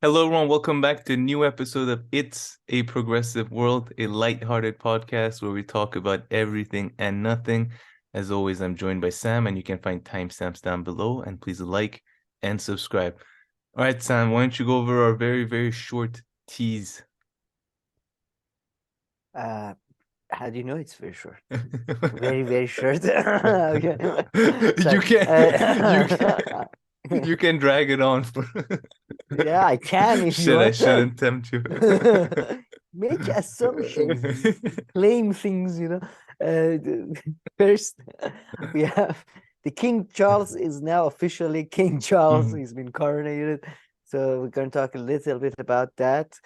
Hello, everyone. Welcome back to a new episode of It's a Progressive World, a light-hearted podcast where we talk about everything and nothing. As always, I'm joined by Sam, and you can find timestamps down below. And please like and subscribe. All right, Sam, why don't you go over our very, very short tease? Uh, how do you know it's very short? Very, very short. Okay. You Sorry. can you can drag it on for Yeah, I can if you Shit, I want. shouldn't tempt you. Make assumptions, claim things, First, we have the King Charles is now officially King Charles. Mhm. He's been coronated. So we're going to talk a little bit about that.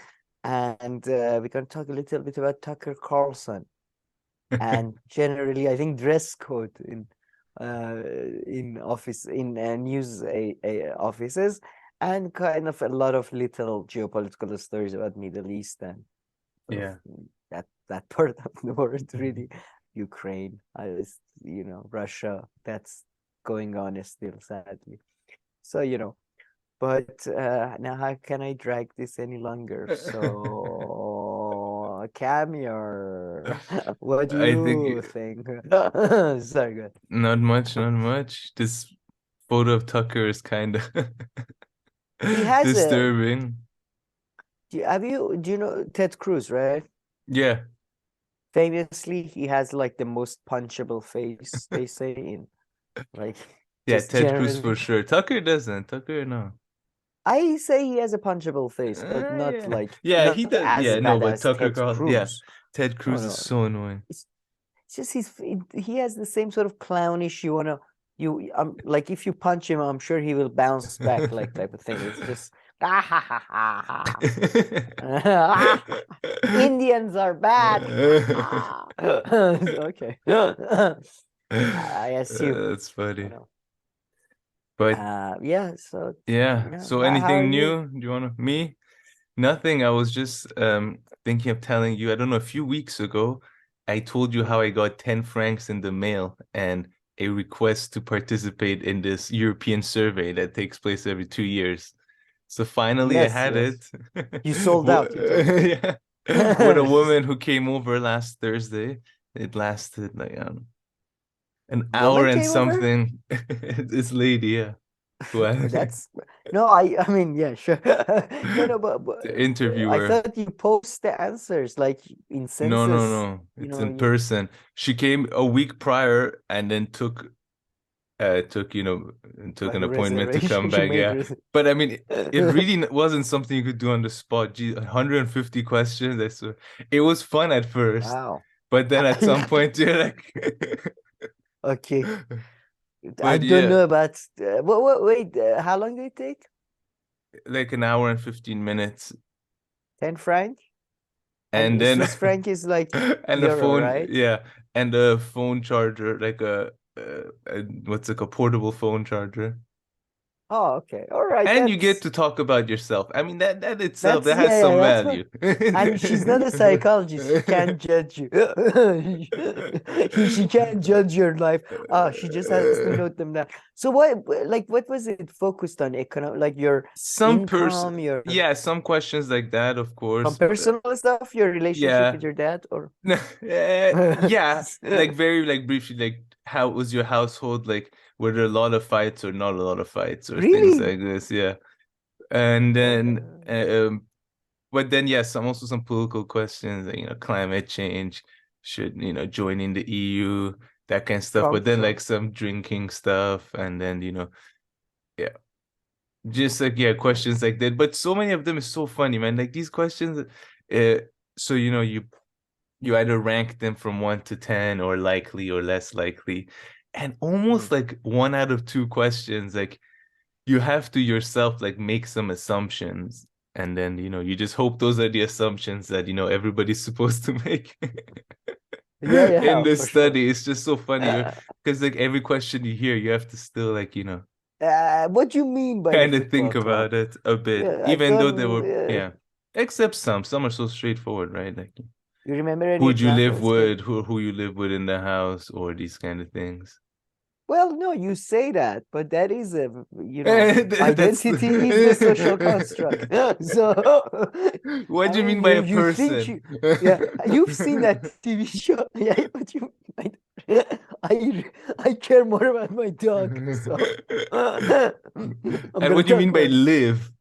And we're going to talk a little bit about Tucker Carlson. And generally, I think dress code in office news offices, and kind of a lot of little geopolitical stories about Middle East and sort of Yeah. that part of the world, really. Ukraine, Russia, that's going on still, sadly. So, but now how can I drag this any longer? So, Cameo, what do I think you think? Sorry, good. not much, not much. This photo of Tucker is kind of He has a. disturbing. Do you know Ted Cruz, right? Yeah. Famously, he has like the most punchable face, they say, in like Yeah, just Ted Cruz for generally. sure. Tucker doesn't. Tucker, no. I say he has a punchable face, but not Yeah. like Yeah, he not does. as Yeah, no, bad but as Tucker Ted Carl, yeah. Cruz. Ted No, Cruz is no, so annoying. it's just he has the same sort of clownish like if you punch him, I'm sure he will bounce back like type of thing. It's just ah ha ha ha ha. Indians are bad. Okay. I assume, That's you funny. know. But Yeah, so yeah, yeah, so how are anything you? new? Do you want to me? Nothing. I was just thinking of telling you, I don't know, a few weeks ago, I told you how I got 10 francs in the mail and a request to participate in this European survey that takes place every 2 years. So finally I Yes, had yes. it. You sold out, you told me. Yeah. With a woman who came over last Thursday. It lasted like an hour Woman and came over? something. This lady, yeah. Who I, That's no, I mean, yeah, sure. No, no, the but I interviewer. thought you post the answers like in No, no, census, no. It's in person. She came a week prior and then took took like an a appointment to reservation. come She back. made Yeah. But I mean it really wasn't something you could do on the spot. Gee, 150 questions. I swear. It was fun at first, Wow. but then at some point you're like Okay. I but don't yeah, know about wait, how long did it take? like an hour and 15 minutes. 10 franc? And And then Swiss franc is like and the euro, phone, right? yeah, and a phone charger, like what's it called, portable phone charger. Oh, okay. All right. And you get to talk about yourself. I mean, that itself, that has Yeah, yeah, some that's fine. value. And she's not a psychologist. She can't judge you. She can't judge your life. She just has to note them down. So what was it focused on? Like your Some person, income, your yeah, some questions like that, of some course. personal stuff, your relationship Yeah. with your dad, or Yeah, like very like briefly, like how was your household? Like, were there a lot of fights or not a lot of fights or things really? like this? Yeah. And then but then yes, some also some political questions, like, climate change, should, joining the EU, that kind of stuff. But Trump, then like Trump. some drinking stuff, and then yeah, just like yeah, questions like that. But so many of them is so funny, man. Like these questions, uh, so you either rank them from 1 to 10 or likely or less likely, and Mm. almost like one out of two questions, like you have to yourself like make some assumptions, and then you just hope those are the assumptions that everybody's supposed to make Yeah, in yeah, this for sure. study. It's just so funny Uh, because like every question you hear, you have to still like what do you mean by the kind of football think club? about it a bit, Yeah, I even thought. though they were, yeah, except some are so straightforward, right? Like You remember any who'd you live examples? Like with, who you live with in the house, or these kind of things. Well, no, you say that, but that is a, That's identity is the social construct. So, what I do you mean mean, by a you think person? yeah, you've seen that TV show. Yeah, but I care more about my dog. So, I'm And gonna what do you talk mean by about. live?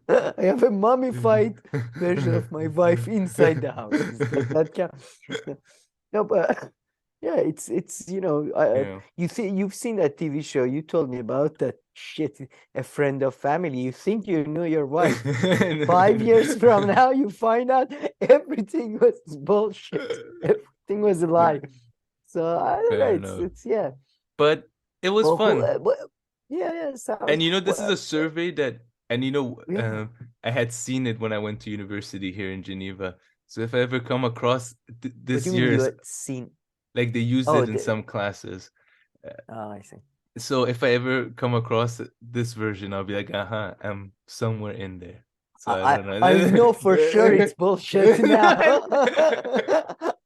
I have a mummified version of my wife inside the house. Does that count? No, but yeah, it's Yeah. you see, you've seen that TV show. You told me about that shit. A friend of family. You think you know your wife. 5 years from now, you find out everything was bullshit. Everything was a lie. So I don't know. Fair It's enough. yeah. But it was Well, fun. yeah, yeah. Sounds And this is well. a survey that, and Yeah. I had seen it when I went to university here in Geneva. So if I ever come across What do this you mean you year's, had seen? like they used Oh, it in some classes. oh, I see. So if I ever come across this version, I'll be like, I'm somewhere in there. So I don't I know for sure it's know. bullshit now.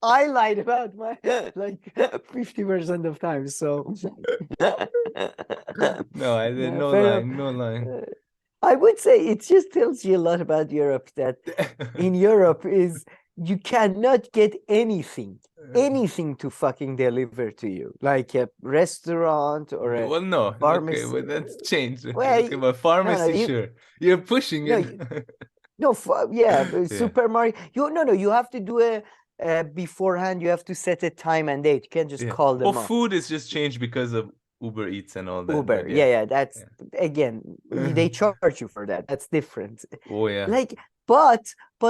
I lied about my like 50% of time. So No, I did no, no fair enough. lying, no lying. I would say it just tells you a lot about Europe that in Europe is you cannot get anything to fucking deliver to you, like a restaurant or a Well, no, okay, pharmacy. but that's changed. Well, Okay, but no, pharmacy, sure. You're pushing no, it. no, yeah, Yeah. supermarket. No, you have to do a beforehand. You have to set a time and date. You can't just Yeah. call Well, them up. food is just changed because of Uber Eats and all that, Uber, but yeah. yeah, that's Yeah. again, they charge you for that. That's different. Oh yeah. Like, but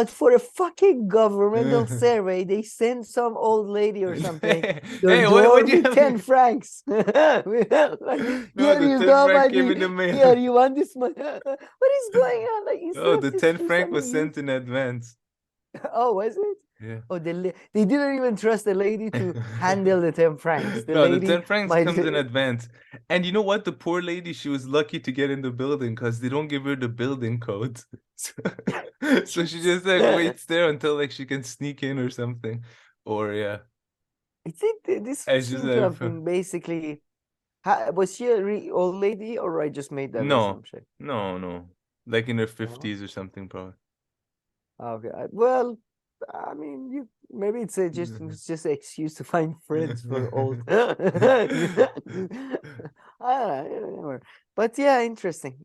for a fucking governmental survey, they send some old lady or something your Hey, door what do you with have? 10 francs. Like, No, here the you 10 go, franc came buddy. in the mail. Here, you want this money? What is going on? Like, instead Oh, of the just 10 do franc was something sent in advance. Oh, was it? Yeah. Oh, they didn't even trust the lady to handle the 10 francs. The No, the lady 10 francs might. comes in advance. And you know what? The poor lady, she was lucky to get in the building because they don't give her the building code. So, so she just like waits there until like she can sneak in or something. Or yeah. I think this And she's seemed to like, have been basically. Was she a old lady, or I just made that no, assumption? no. Like in her No. 50s or something, probably. Okay. Well, I mean, you maybe it's just an excuse to find friends for old. I don't know. But yeah, interesting.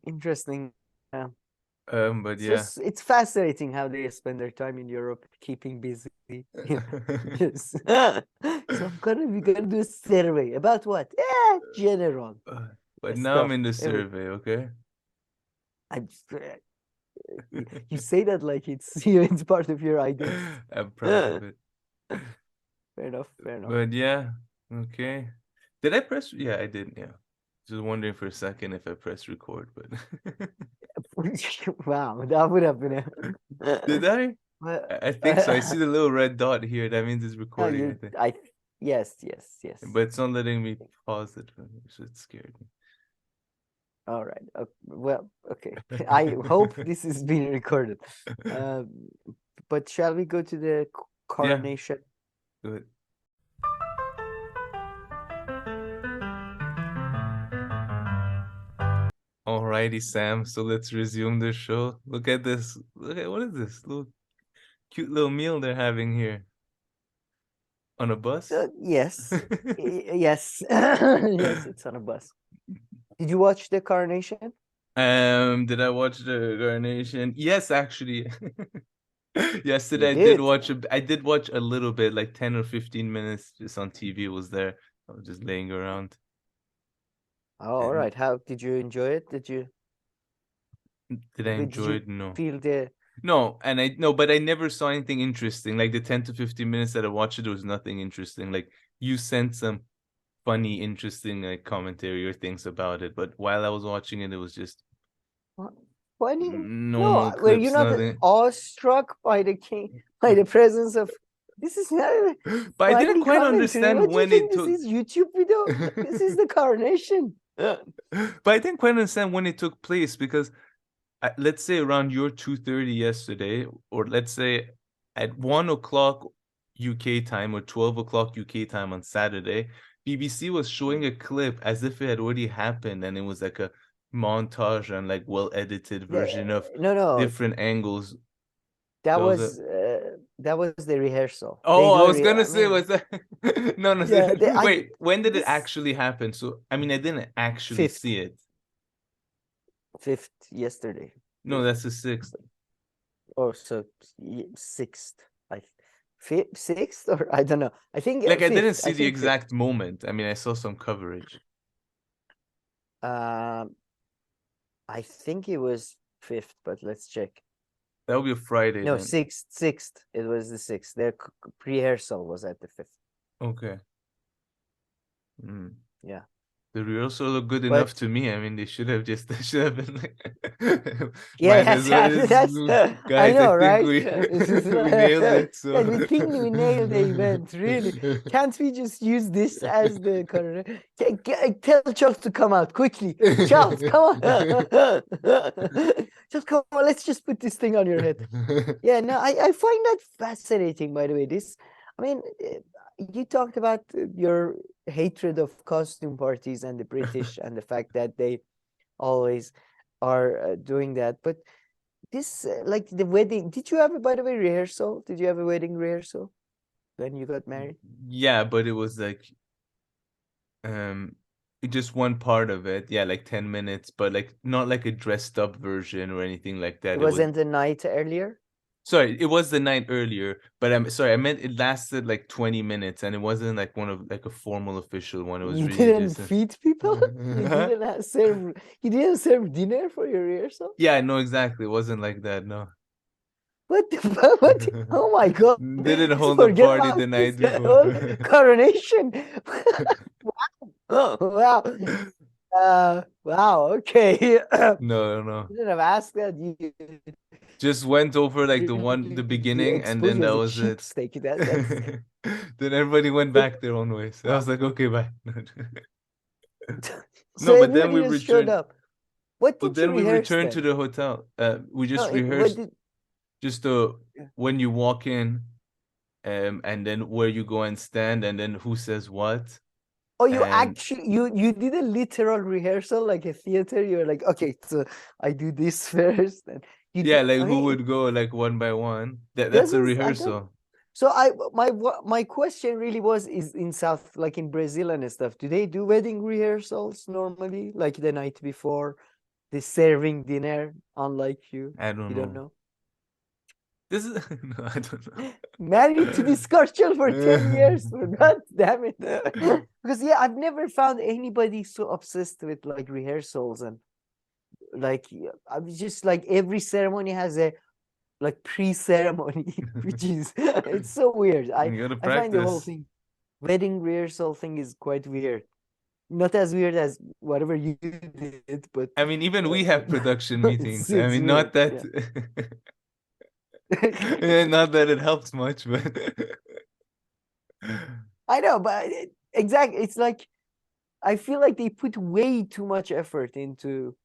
Yeah. But It's yeah. just it's fascinating how they spend their time in Europe keeping busy. Yes. So we're gonna do a survey about what? Yeah, general But now I'm stuff. in the survey, okay? I'm you say that like it's part of your identity. I'm proud of it. Fair enough, fair enough. But yeah, okay. Did I press? Yeah, I did. Yeah. Just wondering for a second if I pressed record, but Wow, that would have been did I? Well, I think so. I see the little red dot here. That means it's no, recording, I think. yes. But it's not letting me pause it, so it scared me. All right. Well, okay. I hope this is being recorded. But shall we go to the Yeah, coronation? good. Alrighty, Sam. So let's resume the show. Look at this. Look at what is this? Little cute little meal they're having here on a bus. Yes. Yes. Yes, it's on a bus. Did you watch the coronation? Did I watch the Coronation? Yes, actually. Yesterday You did. I did watch a little bit, like 10 or 15 minutes just on TV. It was there. I was just laying around. Oh, all And right. How did you enjoy it? did I Did enjoy you it? No. feel the No, and I no, but I never saw anything interesting. Like the 10 to 15 minutes that I watched it, there was nothing interesting. Like you sent some funny, interesting like commentary or things about it, but while I was watching it, it was just funny? no No, were you clips, not nothing. awestruck by the king, by the presence of this is not a But I didn't funny quite commentary. understand What do you when it think this took. is? YouTube video? This is the coronation. But I didn't quite understand when it took place because let's say around your 2:30 yesterday, or let's say at 1 o'clock UK time or 12 o'clock UK time on Saturday, BBC was showing a clip as if it had already happened, and it was like a montage and like well edited version of No, different angles. that That was a that was the rehearsal. They Oh, do I a was gonna say, was that no, no. yeah, Wait, when did it this actually happen? So, I mean, I didn't actually fifth see it. fifth yesterday. No, that's the 6th. Or so sixth, like fifth, sixth, or I don't know. I think Like, I didn't fifth. see I the think fifth. exact moment. I mean, I saw some coverage. Um, I think it was fifth, but let's check. That would be a Friday No, then. sixth. It was the sixth. Their rehearsal was at the fifth. Okay. Mm. Yeah. The rehearsal looked good enough But to me. I mean, they should have been like, yeah, might as well that's I guys, I know, think right? we we nailed it. So Guys, we think we nailed the event. Really, can't we just use this as the coronation? Tell Charles to come out quickly. Charles, come on. Just come on. Let's just put this thing on your head. Yeah, no, I find that fascinating. By the way, I mean, you talked about your hatred of costume parties and the British and the fact that they always are doing that. But this, like the wedding, did you have, by the way, rehearsal? Did you have a wedding rehearsal when you got married? Yeah, but it was like um just one part of it. Yeah, like 10 minutes, but like not like a dressed up version or anything like that. It It was wasn't the night earlier. Sorry, it was the night earlier, but I'm sorry, I meant it lasted like 20 minutes and it wasn't like one of like a formal official one. It was You really didn't just feed people. You didn't serve. You didn't serve dinner for your rehearsal. Yeah, no, exactly. It wasn't like that, no. What the fuck? Oh my god! Didn't hold a Forget party about the night this before. whole coronation. Wow! Wow! Wow. Okay. No, no. Shouldn't have asked that. You Just went over like the really beginning and expose then you that as a was it. cheapskate. That's Then everybody went back their own ways. I was like, okay, bye. so No, but then we everybody just showed returned. up. What But did you then we rehearse returned to then? the hotel. We No, just what rehearsed did? just Yeah. when you walk in, and then where you go and stand, and then who says what, Oh, you and actually you did a literal rehearsal like a theater. You're like, okay, so I do this first, and you yeah, did. like I who mean, would go like one by one. That's this a is I thought rehearsal. so. My question really was is in South like in Brazil and stuff. Do they do wedding rehearsals normally like the night before the serving dinner? Unlike you, I don't you don't know. know. This is no, I don't know. Married to this culture for 10 years. For God damn it. Because yeah, I've never found anybody so obsessed with like rehearsals and like I was just like every ceremony has a like pre-ceremony, which is it's so weird. I You gotta I find the whole practice. thing wedding rehearsal thing is quite weird. Not as weird as whatever you did, but I mean, even we have production meetings. I it's mean, weird. not that Yeah. not that it helps much, but I know, but exactly, it's like I feel like they put way too much effort into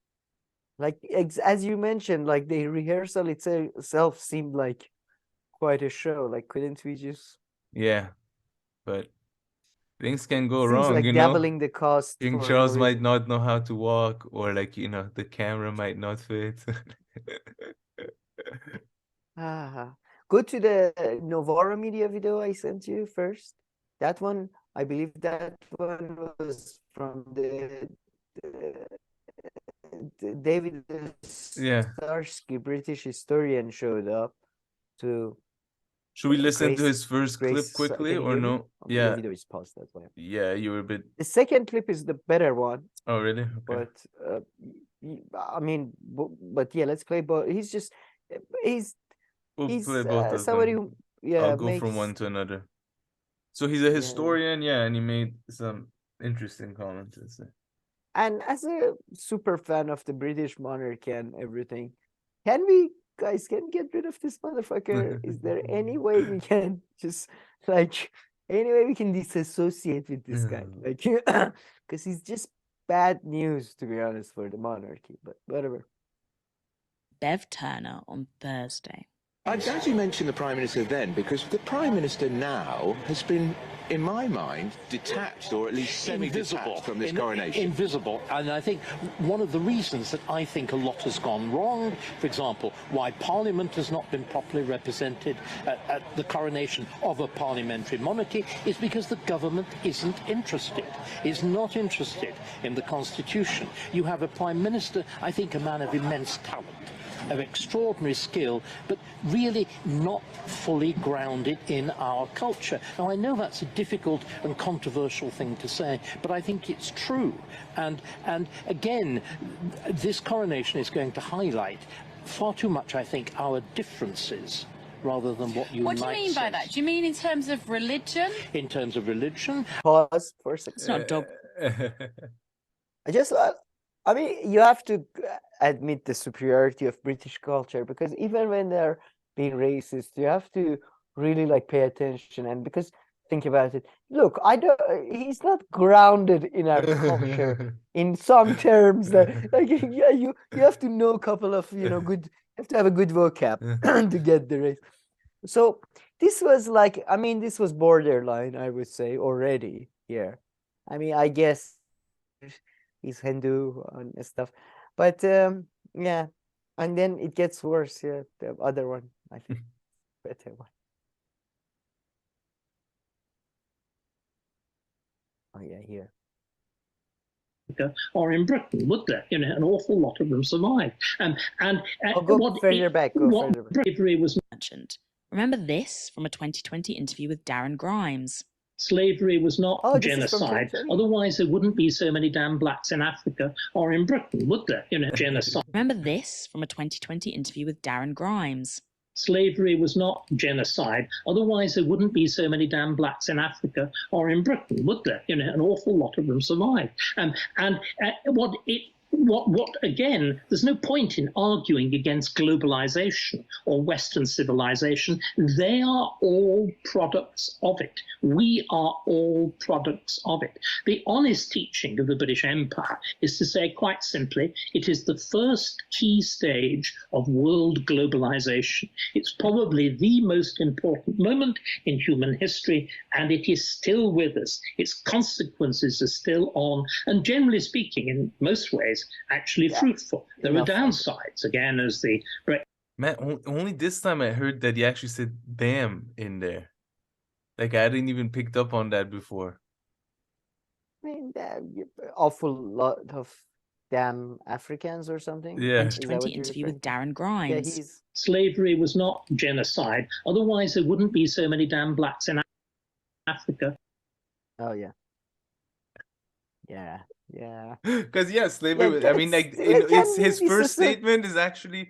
like as you mentioned, like the rehearsal itself seemed like quite a show. Like, couldn't we just? yeah, but things can go Seems wrong, like you know. dabbling the cost King for no Charles might reason. not know how to walk, or like, the camera might not fit. Ah, go to the Novara Media video I sent you first. That one, I believe that one was from the David Yeah. Starsky, British historian, showed up to Should we listen to Grace. his first clip quickly Can you or hear me? no? Oh, the Yeah. video is paused. That's why. Yeah, you were a bit. The second clip is the better one, Oh, really? Okay. but I mean, but yeah, let's play both. He's We'll play both of somebody them. who I'll yeah go from makes one to another. So he's a yeah. historian, yeah, and he made some interesting comments. Let's say. And as a super fan of the British monarchy and everything, can we guys can get rid of this motherfucker? Is there any way we can just like any way we can disassociate with this guy? Like because he's just bad news to be honest for the monarchy, but whatever. Bev Turner on Thursday. I'm glad you mentioned the Prime Minister then, because the Prime Minister now has been, in my mind, detached or at least semi-detached from this coronation. Invisible. And I think one of the reasons that I think a lot has gone wrong, for example, why Parliament has not been properly represented at the coronation of a parliamentary monarchy, is because the government isn't interested, is not interested in the Constitution. You have a Prime Minister, I think, a man of immense talent, of extraordinary skill, but really not fully grounded in our culture. Now, I know that's a difficult and controversial thing to say, but I think it's true. And again, this coronation is going to highlight far too much, I think, our differences rather than what you might say. What do you mean by that? Do you mean in terms of religion? In terms of religion. Pause for a second. It's not a dog. I mean, you have to admit the superiority of British culture, because even when they're being racist, you have to really like pay attention. And because think about it, look, he's not grounded in our culture in some terms that like yeah, you have to know a couple of good, you have to have a good vocab to get the race. So this was like, I mean, this was borderline, I would say, already here. I mean, I guess he's Hindu and stuff, but yeah, and then it gets worse. Yeah, the other one, I think, better one. Oh yeah, here. Or in Britain, would there? An awful lot of them survived. Go further back. Bravery was mentioned. Remember this from a 2020 interview with Darren Grimes. Slavery was not genocide. Otherwise, there wouldn't be so many damn blacks in Africa or in Britain, would there? Genocide. Remember this from a 2020 interview with Darren Grimes. Slavery was not genocide. Otherwise, there wouldn't be so many damn blacks in Africa or in Britain, would there? An awful lot of them survived. What again, there's no point in arguing against globalization or Western civilization. They are all products of it. We are all products of it. The honest teaching of the British Empire is to say, quite simply, it is the first key stage of world globalization. It's probably the most important moment in human history, and it is still with us. Its consequences are still on, and generally speaking, in most ways, actually fruitful. There are downsides, again, as the... Man, only this time I heard that he actually said damn in there. Like, I didn't even picked up on that before. I mean, awful lot of damn Africans or something. Yeah. 2020 interview with Darren Grimes. Yeah, Slavery was not genocide. Otherwise, there wouldn't be so many damn blacks in Africa. Oh, yeah. Yeah. Yeah, because slavery. Yeah, I mean, like it's his first statement is actually.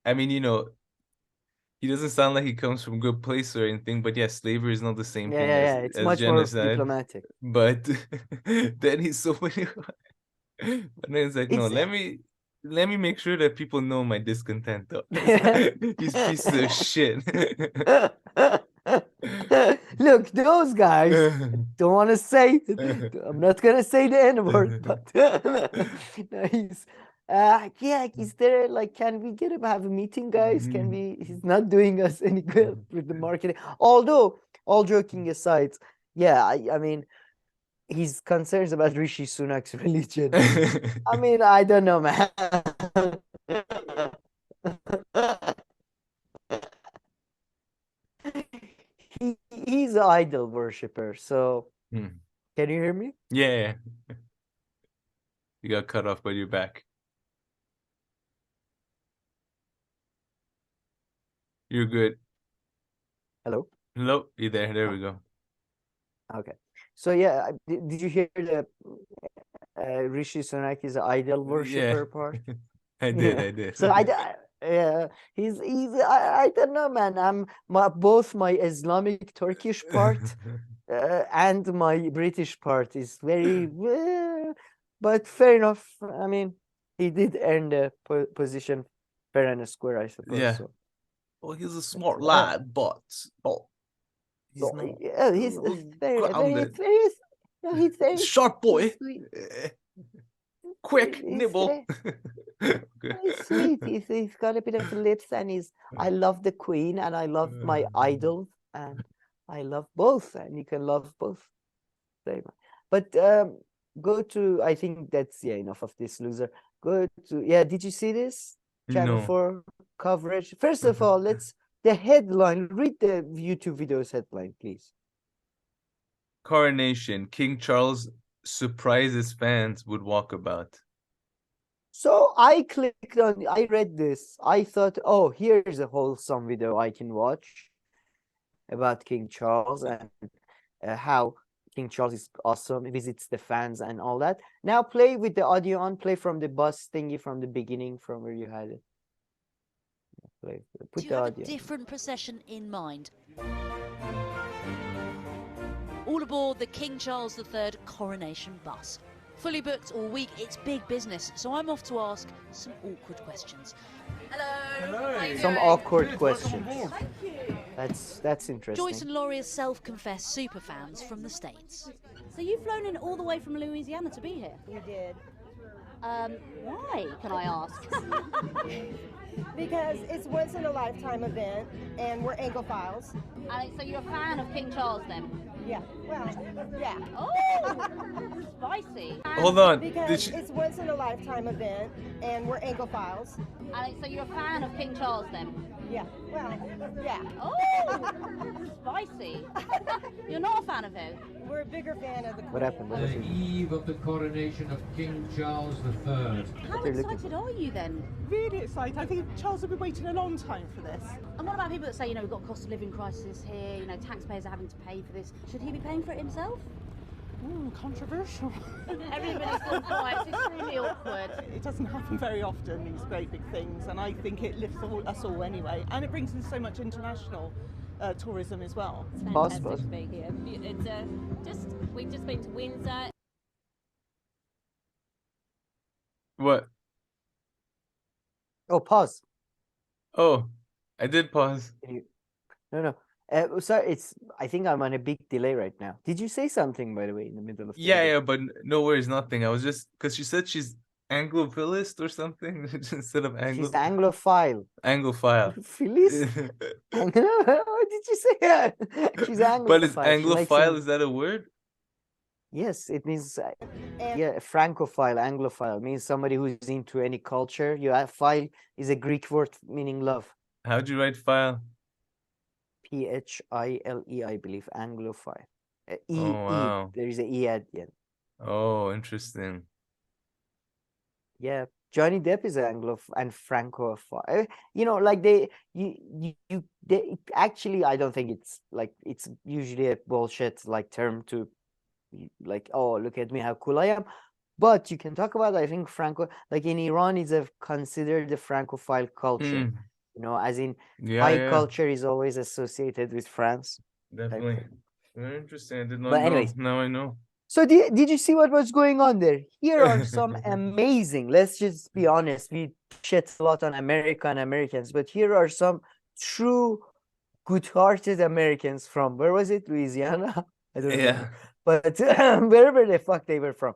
I mean, he doesn't sound like he comes from a good place or anything, but slavery is not the same thing it's as much genocide. more diplomatic. But then he's so many. But then it's like, no, let me make sure that people know my discontent. Though. These pieces of shit. Look, those guys don't want to say. I'm not gonna say the N-word, but nice. Is there like? Can we have a meeting, guys? Can we? He's not doing us any good with the marketing. Although, all joking aside, I mean, his concerns about Rishi Sunak's religion. I mean, I don't know, man. He's an idol worshiper, so can you hear me? Yeah. You got cut off, but you're back. You're good. Hello? Hello? You there? There we go. Okay. So did you hear the Rishi Sunak is an idol worshiper part? I did. So he's I don't know, man. Both my Islamic Turkish part and my British part is very but fair enough. I mean, he did earn the position fair and square, I suppose. Yeah. So. Well, he's a smart lad, but he's not. He's very sharp boy. Quick nibble. He's sweet. He's got a bit of lips, and I love the Queen, and I love my idols, and I love both, and you can love both very much. But go to, I think that's enough of this loser. Go to did you see this Channel No. 4 coverage? First of all, the headline. Read the YouTube video's headline, please. Coronation. King Charles surprises fans with walkabout. So I read this. I thought, oh, here's a wholesome video I can watch about King Charles and how King Charles is awesome. He visits the fans and all that. Now play with the audio on. Play from the bus thingy from the beginning, from where you had it. Play. Put Do the you have audio. a different procession in mind? All aboard the King Charles III coronation bus. Fully booked all week, it's big business, so I'm off to ask some awkward questions. Hello. How you Some doing? awkward questions. Thank you. That's interesting. Joyce and Laurie are self-confessed superfans from the States. So you've flown in all the way from Louisiana to be here? We did. Why, can I ask? Because it's once in a lifetime event and we're Anglophiles. So you're a fan of King Charles then? Yeah. Well, yeah. Oh, spicy. Hold on. Because it's once in a lifetime event and we're Anglophiles. So you're a fan of King Charles then? Yeah. Well, yeah. Oh, spicy. You're not a fan of him? We're a bigger fan of the What happened? What The happened? eve of the coronation of King Charles III. How excited are you then? Really excited. I think Charles will be waiting a long time for this. And what about people that say, we've got a cost of living crisis here, taxpayers are having to pay for this. Should he be paying for it himself? Controversial. Everybody's still quiet. It's extremely awkward. It doesn't happen very often, these great big things, and I think it lifts us all anyway. And it brings in so much international tourism as well. It's fantastic to be here. It's we've just been to Windsor. What? Oh, pause. Oh, I did pause. No. Sorry, I think I'm on a big delay right now. Did you say something, by the way, in the middle of the video? Yeah, but no worries, nothing. I was just because she said she's Anglophilist or something instead of Anglo. She's Anglophile. Anglophile. Phyllis? What did you say? She's Anglophile. But is Anglophile, is that a word? Yes, it means Francophile, Anglophile means somebody who's into any culture. Phile is a Greek word meaning love. How'd you write file? Phile, I believe, Anglophile. Wow. There is a E at the end. Oh, interesting. Yeah, Johnny Depp is Anglo and Francophile. They actually, I don't think it's usually a bullshit term to oh, look at me, how cool I am. But you can talk about, I think, in Iran is considered the Francophile culture. As in culture is always associated with France. Definitely. Very interesting. I did not But know. anyways. Now I know. So did you see what was going on there? Here are some amazing, let's just be honest, we shit a lot on America and Americans, but here are some true good-hearted Americans from, where was it? Louisiana? I don't know. But wherever the fuck they were from.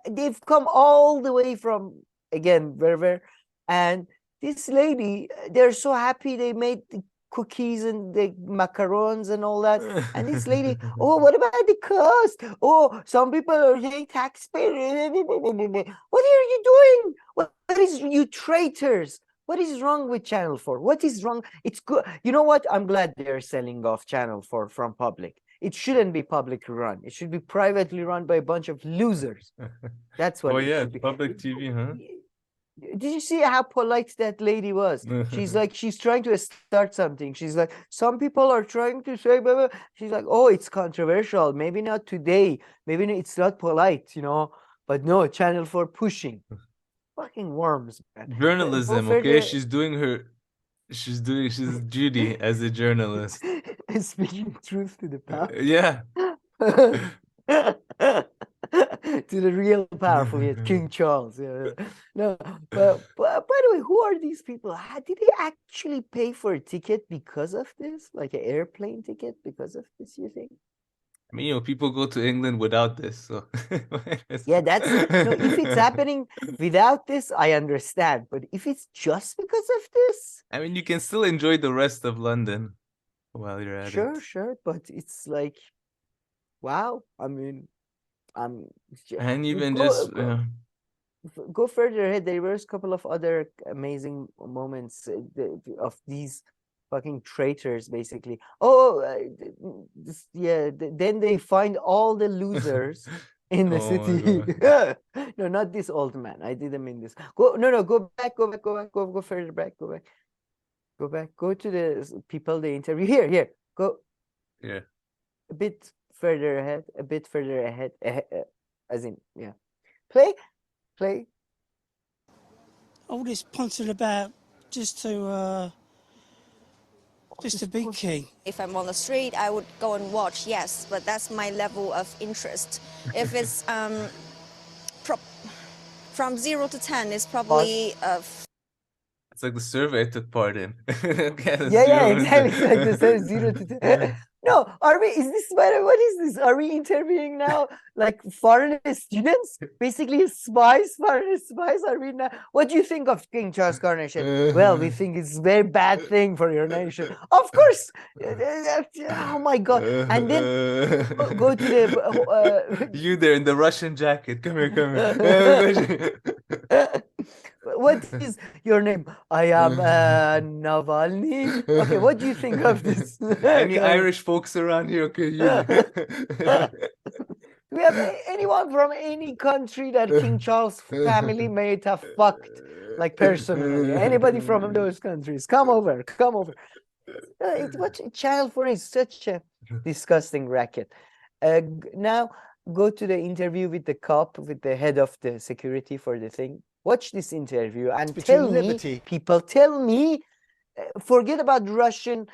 They've come all the way from, again, wherever, and this lady, they're so happy they made the cookies and the macarons and all that. And this lady, oh, what about the cost? Oh, some people are saying taxpayer. What are you doing? What is, you traitors? What is wrong with Channel 4? What is wrong? It's good. You know what? I'm glad they're selling off Channel 4 from public. It shouldn't be publicly run. It should be privately run by a bunch of losers. That's what. Oh yeah, public TV, huh? Did you see how polite that lady was? She's trying to start something. She's like, some people are trying to say, blah, blah. She's like, oh, it's controversial. Maybe not today. Maybe it's not polite, But no, Channel 4 pushing. Fucking worms, man. Journalism, okay? She's duty as a journalist. Speaking truth to the power. Yeah. To the real powerful, King Charles. No, but by the way, who are these people? Did they actually pay for a ticket because of this, like an airplane ticket because of this? You think? I mean, people go to England without this, so yeah, that's if it's happening without this, I understand. But if it's just because of this, I mean, you can still enjoy the rest of London while you're at it. Sure, but it's like, wow. I mean, and even go further ahead. There was a couple of other amazing moments of these fucking traitors, basically. Then they find all the losers in the city. No, not this old man. I didn't mean this. Go back, go further back, go back, go to the people they interview. Here, go. Yeah. A bit further ahead, as in, yeah. Play. All this punting about just to be king. If I'm on the street, I would go and watch, yes, but that's my level of interest. If it's from 0 to 10, it's probably it's like the survey I took part in. Yeah, exactly. It's like the 0 to 10. No, are we? What is this? Are we interviewing now like foreign students? Basically, foreign spies. Are we now? What do you think of King Charles' coronation? Well, we think it's a very bad thing for your nation. Of course. Oh my God! And then go to the you there in the Russian jacket. Come here. What is your name? I am Navalny. Okay, what do you think of this? Any Irish folks around here? Okay, do we have anyone from any country that King Charles' family may have fucked, like personally? Anybody from those countries? Come over. What Channel 4 is such a disgusting racket. Now go to the interview with the cop, with the head of the security for the thing. Watch this interview and tell me, forget about Russian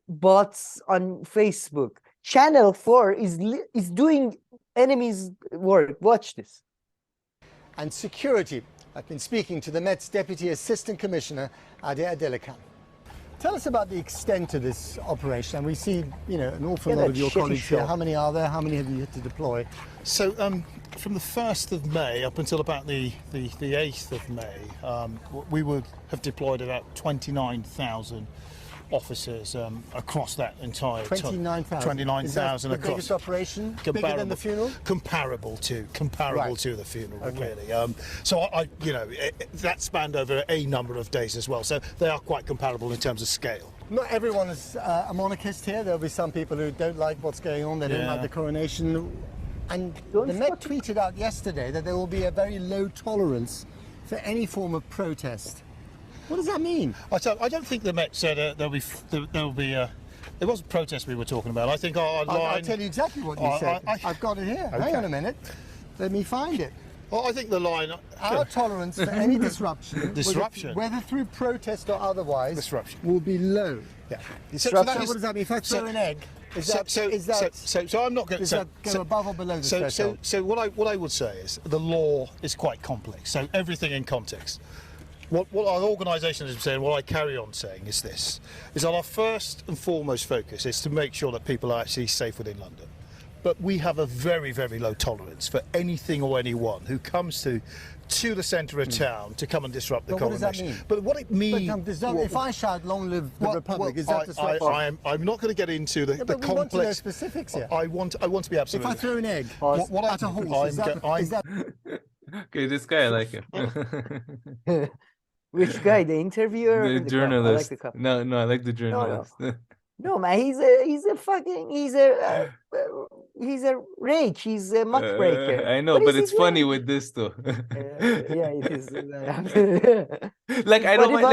bots on Facebook. Channel 4 is doing enemies' work. Watch this. And security. I've been speaking to the Met's Deputy Assistant Commissioner, Ade Adelikan. Tell us about the extent of this operation. And we see, an awful lot of your colleagues here. How many are there? How many have you had to deploy? So, from the 1st of May up until about the 8th of May, we would have deployed about 29,000 officers across that entire 29,000. 29,000 across. The biggest operation, bigger than the funeral? Comparable to the funeral, really. So that spanned over a number of days as well. So they are quite comparable in terms of scale. Not everyone is a monarchist here. There'll be some people who don't like what's going on. They don't like the coronation. And the Met tweeted out yesterday that there will be a very low tolerance for any form of protest. What does that mean? I don't think the Met said there'll be. It wasn't protest we were talking about. I think our line. I'll tell you exactly what you said. I've got it here. Okay. Hang on a minute. Let me find it. Well, I think the line. Our tolerance for any disruption, whether through protest or otherwise, will be low. Yeah. So what does that mean? If I throw an egg, so I'm not going to go above or below the threshold. So what I would say is the law is quite complex. So everything in context. What our organisation is saying, what I carry on saying is this, is that our first and foremost focus is to make sure that people are actually safe within London. But we have a very, very low tolerance for anything or anyone who comes to the centre of town to come and disrupt the coronation. What does that mean? But what it means... if I shout, long live the Republic, is that disruption? I'm not going to get into the complex... We want to know specifics here. I want to be absolutely... If I throw an egg at a horse, is that... Okay, this guy, I like him. Which guy? The interviewer? The journalist. I like the no, I like the journalist. No, man, he's a rake. He's a muckraker. I know, but it's funny with this though. Yeah, it is. Like I don't mind,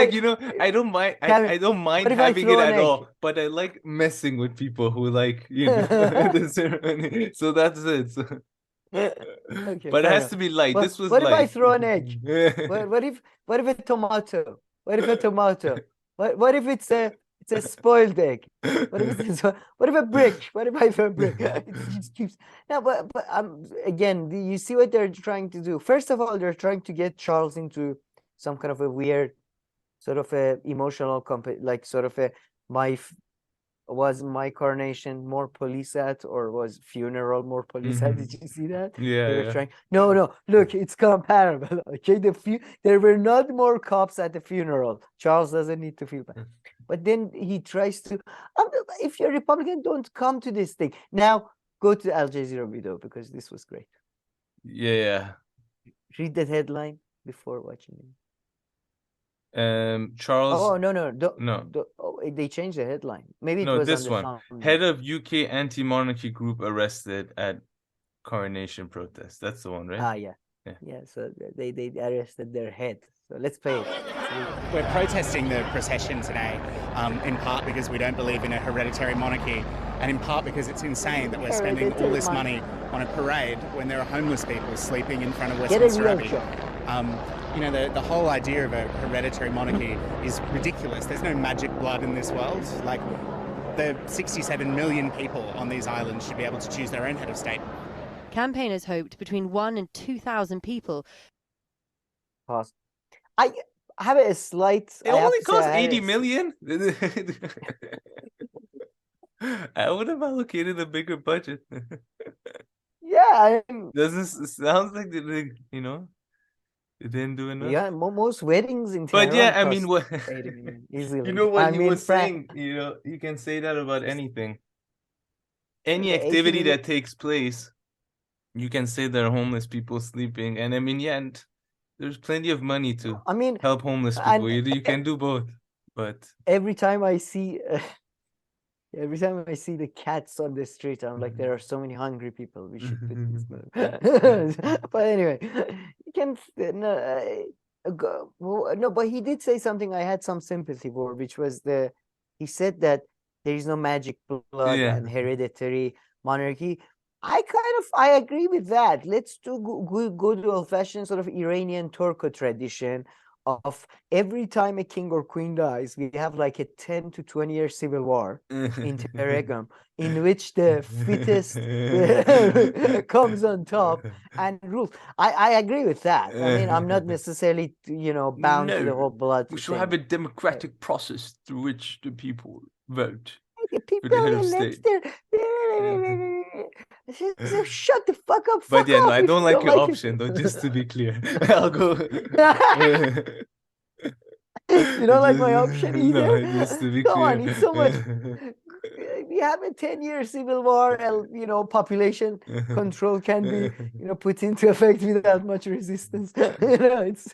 I don't mind. I don't mind having it at all. But I like messing with people who like the ceremony. So that's it. So. Okay, but it has to be light. This was what light. If I throw an egg? What if a tomato? What if a tomato? What if it's a spoiled egg? What if a brick? What if I throw a brick? It just keeps now. But again, you see what they're trying to do. First of all, they're trying to get Charles into some kind of a weird, sort of a emotional like sort of a was my coronation more police at, or was funeral more police at? Did you see that? Yeah, They were yeah. trying. No, look, it's comparable. Okay, there were not more cops at the funeral. Charles doesn't need to feel bad. But then he tries to. If you're Republican, don't come to this thing. Now go to the Al Jazeera video because this was great. Yeah. Read that headline before watching it. Charles. Oh no, they changed the headline. Maybe it was this on the one. thumbnail. Head of UK anti-monarchy group arrested at coronation protest. That's the one, right? Yeah. So they arrested their head. So let's play it. We're protesting the procession today, in part because we don't believe in a hereditary monarchy, and in part because it's insane that we're spending all this money on a parade when there are homeless people sleeping in front of Westminster Abbey. You know, the whole idea of a hereditary monarchy is ridiculous. There's no magic blood in this world. Like, the 67 million people on these islands should be able to choose their own head of state. Campaigners hoped between 1,000 and 2,000 people. Pause. I have a slight. It only cost 80 million. I would have allocated a bigger budget. Yeah, doesn't sounds like they didn't do enough. Yeah, most weddings in But Tehran yeah, I mean, cost what 80 million easily. you know what he was saying. You can say that about anything. Any Yeah, 80 activity million. that takes place, you can say there are homeless people sleeping, and I mean, yeah, and there's plenty of money to help homeless people. You can do both, but every time I see the cats on the street, I'm like, there are so many hungry people. We should put this money. But anyway, you can no, but he did say something I had some sympathy for, which was he said that there is no magic blood and hereditary monarchy. I agree with that. Let's do good old-fashioned sort of Iranian Turco tradition of every time a king or queen dies, we have like a 10 to 20 year civil war in Teregum, in which the fittest comes on top and rules. I agree with that. I mean, I'm not necessarily, bound to the whole blood. We should have a democratic process through which the people vote. The people for the head of state. Shut the fuck up. But yeah, no, I if don't you like your like option, though, just to be clear. I'll go. You don't like my option either? No, just to be Come clear. on, it's so much. We have a 10-year civil war, and population control can be, put into effect without much resistance. It's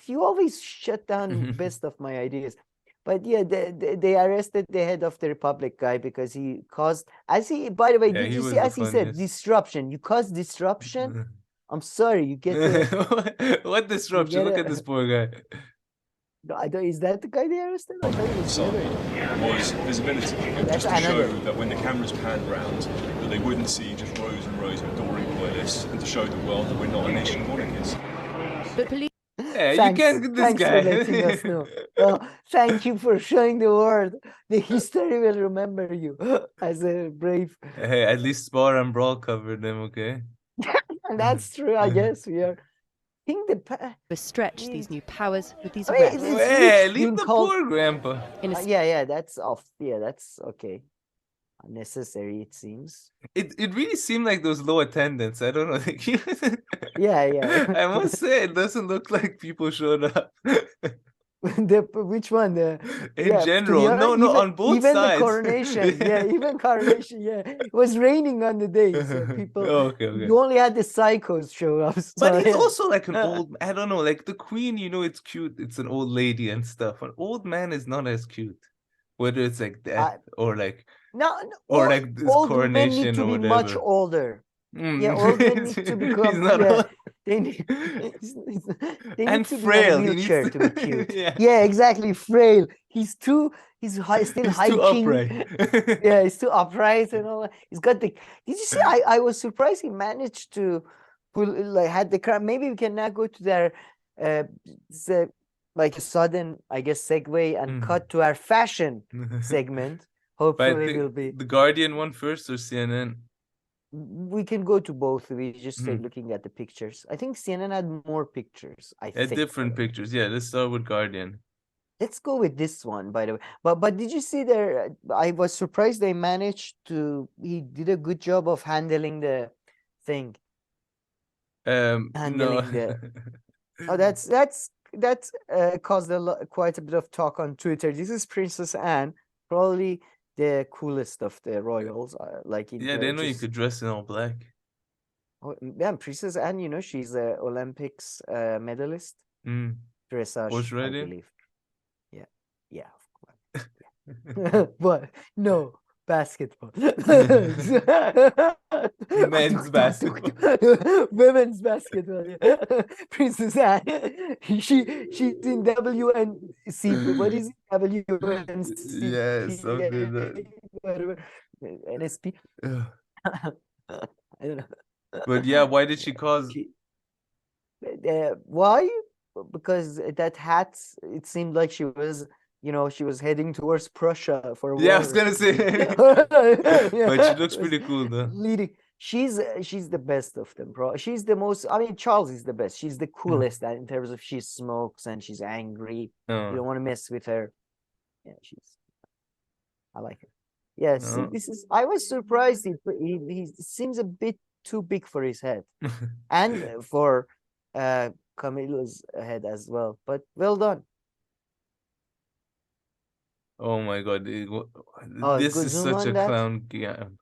you always shut down best of my ideas. But yeah, they arrested the head of the Republic guy because he caused, by the way, did you see, as he said, disruption. You caused disruption. I'm sorry, you get what disruption? Look at this poor guy. No, is that the guy they arrested? I thought it was was visibility. It was just to show that when the cameras panned round, that they wouldn't see just rows and rows of adoring loyalists, and to show the world that we're not a nation of monarchies. But police. Yeah, you can't get this guy. For letting us know. Thank you for showing the world. The history will remember you as a brave. Hey, at least Spar and Brawl covered them, okay? And that's true. I guess we are. Stretch these new powers with these I mean, arrests. Hey, leave the poor grandpa. Yeah, that's off. Yeah, that's okay. Unnecessary, it seems. It really seemed like there was low attendance. I don't know. Yeah. I must say, it doesn't look like people showed up. Which one? In general, on both even sides. The coronation, even coronation, It was raining on the day, so people. Okay. You only had the psychos show up. So But it's also like an old. I don't know, like the queen. It's cute. It's an old lady and stuff. An old man is not as cute. Whether it's like that or like like this old coronation men need to or be whatever. much older. Yeah, old men need to become. They need and to frail. be on a wheelchair to be cute. Yeah, exactly. Frail. He's still hiking. Too upright. He's too upright and all that. He's got the. Did you see? I was surprised he managed to had the crown. Maybe we can now go to their like a sudden, I guess, segue and cut to our fashion segment. Hopefully, it will be the Guardian one first or CNN. We can go to both. We just stay looking at the pictures. I think CNN had more pictures. I think different pictures. Yeah, let's start with Guardian. Let's go with this one, by the way. But did you see there? I was surprised they managed to. He did a good job of handling the thing. No. Handling the. Oh, that's caused quite a bit of talk on Twitter. This is Princess Anne, probably the coolest of the royals. Like in Yeah, they know you could dress in all black. Oh, yeah, Princess Anne, you know, she's a Olympics medalist. Dressage, Horse I riding? believe. Yeah, of course. Yeah. What? No, basketball. Men's basketball. Women's basketball. Yeah. Princess Anne. She's in WNC. What is it? WNC. Yeah, something that. Whatever. NSP. I don't know. But yeah, why did she cause? Why? Because that hat, it seemed like she was, you know, she was heading towards Prussia for a war. Yeah, I was gonna say. But she looks pretty cool though. Leading. She's the best of them, bro. She's the most. I mean, Charles is the best. She's the coolest in terms of she smokes and she's angry. You don't want to mess with her. Yeah, I like her. Yeah, see, this is. I was surprised. He seems a bit too big for his head, and for Camilla's head as well. But well done. Oh my God, this is such a clown game.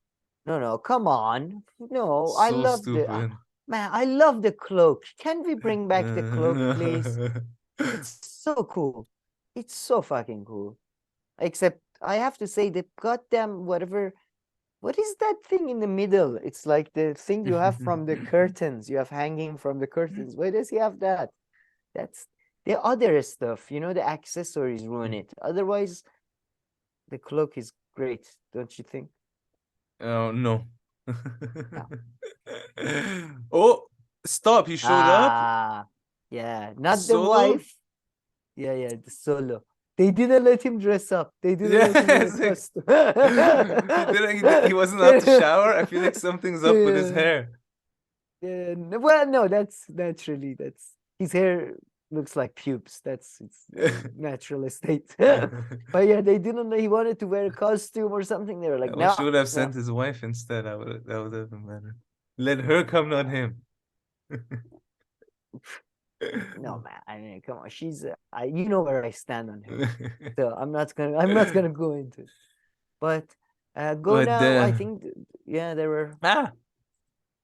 No, come on. No, So I love stupid. man. I love the cloak. Can we bring back the cloak, please? It's so cool. It's so fucking cool. Except I have to say the goddamn whatever. What is that thing in the middle? It's like the thing you have from the curtains. You have hanging from the curtains. Why does he have that? That's the other stuff. You know, the accessories ruin it. Otherwise, the cloak is great, don't you think? Oh no. Oh, stop! He showed up. Yeah, not Solo? the wife. Yeah, the solo. They didn't let him dress up. They didn't let him wear a costume. He wasn't allowed to shower. I feel like something's up with his hair. Yeah, well, no, that's naturally his hair looks like pubes. That's its natural state. But yeah, they didn't know he wanted to wear a costume or something. They were like, no. She would have sent his wife instead. That would have been better. Let her come, not him. No, man. I mean, come on. She's. You know where I stand on her. So I'm not gonna go into it. But now. I think. Yeah, there were.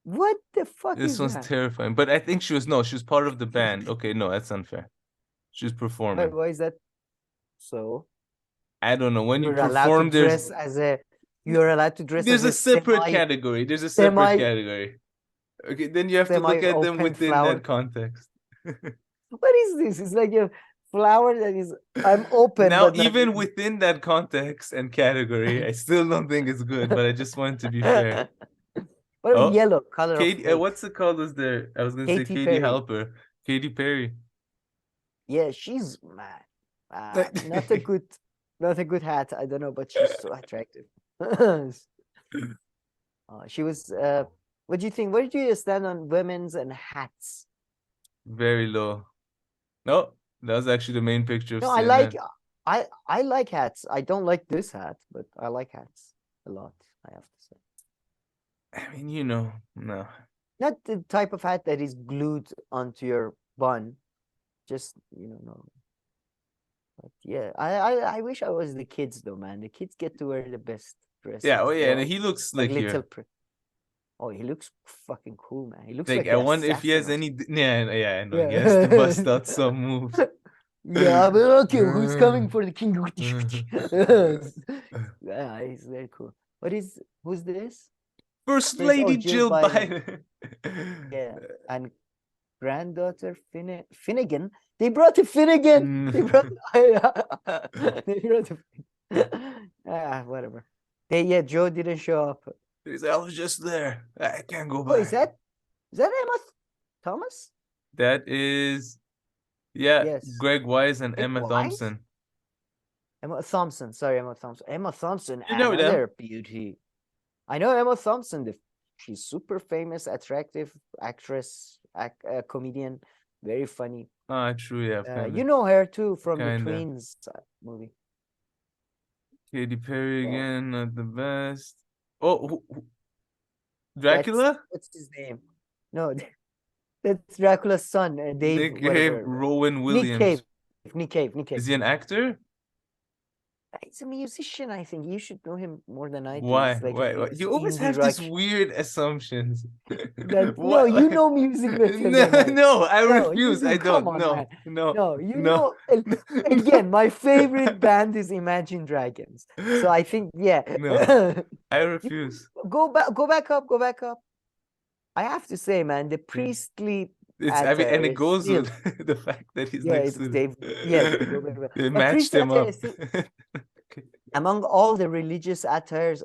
What the fuck This is one's that? terrifying. But I think she was part of the band. Okay, no, that's unfair. She was performing. Why is that so? I don't know. When you You're perform, allowed to dress as a. You're allowed to dress. There's as a separate category. There's a separate category. Okay, then you have to look at them within that context. What is this? It's like a flower that is. I'm open. Now, but even within that context and category, I still don't think it's good. But I just want to be fair. What yellow color? Katie, what's the call? Was there? I was gonna say Katie Perry. Halper. Katy Perry. Yeah, she's mad. Not a good hat. I don't know, but she's so attractive. She was. What do you think? Where do you stand on women's and hats? Very low. No, that was actually the main picture of No, CNN. I like hats. I don't like this hat, but I like hats a lot, I have to say. I mean, you know, no. Not the type of hat that is glued onto your bun. Just, no. But yeah, I wish I was the kids though, man. The kids get to wear the best dresses. Yeah, and he looks slick here. Oh, he looks fucking cool, man. He looks like I wonder if he has any. Yeah, I know. He has to bust out some moves. Yeah, but okay, who's coming for the king? Yeah, he's very cool. Who's this? First Lady Jill Biden. Yeah, and granddaughter Finnegan. They brought a Finnegan. They brought. Whatever. Joe didn't show up. I was just there. I can't go back. Oh, is that Emma Thomas? That is, yeah. Yes. Greg Wise and Emma Thompson. Emma Thompson. Sorry, Emma Thompson. Emma Thompson. You know another beauty. I know Emma Thompson. She's super famous, attractive actress, comedian. very funny. Ah, true, yeah. You know her too from the Kinda. Twins movie. Katy Perry Yeah. again, not the best. Oh, Dracula? What's his name? No, that's Dracula's son, Dave. Nick Cave, Whatever. Rowan Williams. Nick Cave. Is he an actor? He's a musician, I think. You should know him more than I do. Why? He's like Why? this You always indie have rock these weird assumptions. No, Why- you know music better than I. No, I No, you refuse. do. I Come don't. on, No, man. no, No, you no. know. Again, my favorite band is Imagine Dragons. So I think, yeah. No, I refuse. Go back up. I have to say, man, the priestly. I mean, and it is goes still- with the fact that he's Yeah, next it's to Dave. Yeah, go back. They The matched priestly him attire up. is still- among all the religious attires,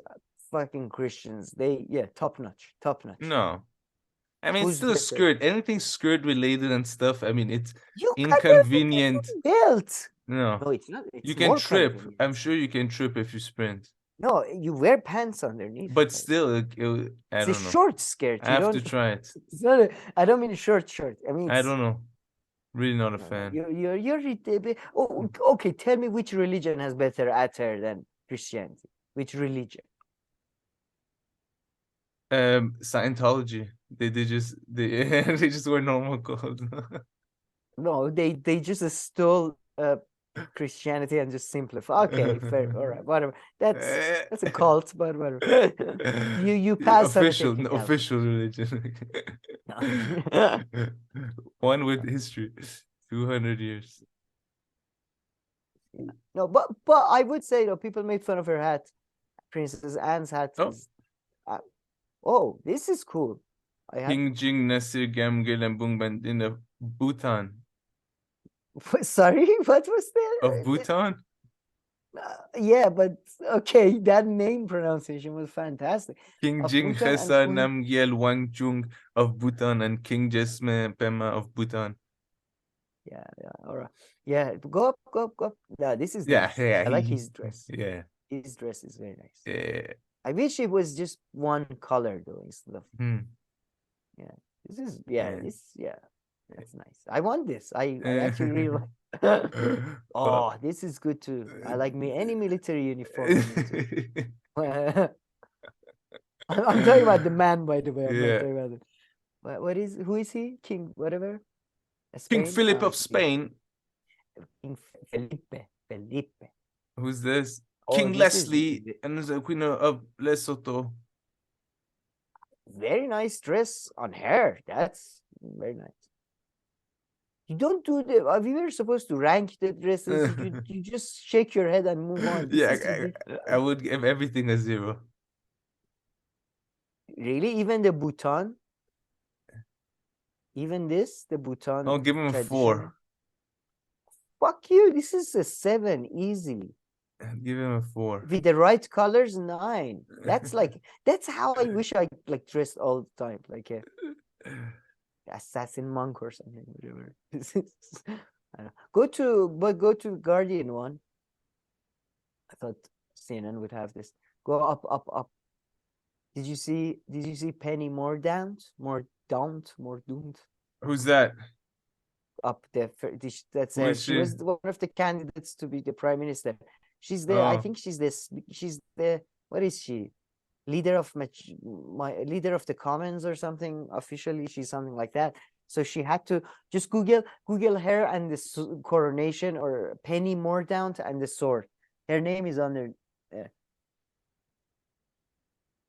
fucking Christians, top notch. No. I mean, Who's it's still a better? skirt. Anything skirt related and stuff. I mean, it's You inconvenient. Belt. No. No, it's not. It's You can more trip. convenient. I'm sure you can trip if you sprint. No, you wear pants underneath. But still, I It's don't a know. short skirt. I have to try it. It's not I don't mean a short shirt. I mean, I don't know. Really not a fan. Oh, okay. Tell me which religion has better attire than Christianity? Which religion? Scientology. They just wear normal clothes. No, they just stole Christianity and just simplify. Okay, fair. All right, whatever. That's a cult, but whatever. you pass on the technicality. Official religion. One with history, 200 years. No, but I would say though, people made fun of her hat. Princess Anne's hat. Oh, this is cool. King Jing Nasir Gamgil and Bungbandin of Bhutan. Sorry, what was that? Of Bhutan? Yeah, but okay, that name pronunciation was fantastic. King Jing Khesa Namgyel Wangchung of Bhutan and King Jesme Pema of Bhutan. Yeah, all right. Yeah, go up. Yeah, this is nice. Yeah. I like his dress. Yeah. His dress is very nice. Yeah. I wish it was just one color though instead of yeah. That's nice. I want this. I actually really like oh, this is good too. I like any military uniform. I'm talking about the man, by the way. I'm not talking about it. Who is he? King whatever? King Philip of Spain. King Felipe. Who's this? Oh, King this Leslie and the Queen of Lesotho. Very nice dress on her. That's very nice. You don't do the. We were supposed to rank the dresses. You just shake your head and move on. I would give everything a 0. Really? Even the Bhutan? Even this? The Bhutan? I'll give him a 4. Fuck you. This is a 7 easily. Give him a 4. With the right colors, 9. That's how I wish I dressed all the time. Like a assassin monk or something, whatever. I don't know. Go to Guardian one. I thought CNN would have this. Go up. Did you see Penny Mordaunt? Mordaunt? Who's that? Up there. That's her. She was one of the candidates to be the prime minister. She's the. I think she's the. What is she? Leader of leader of the Commons or something. Officially, she's something like that. So she had to just Google her and the coronation or Penny Mordaunt and the sword. Her name is under.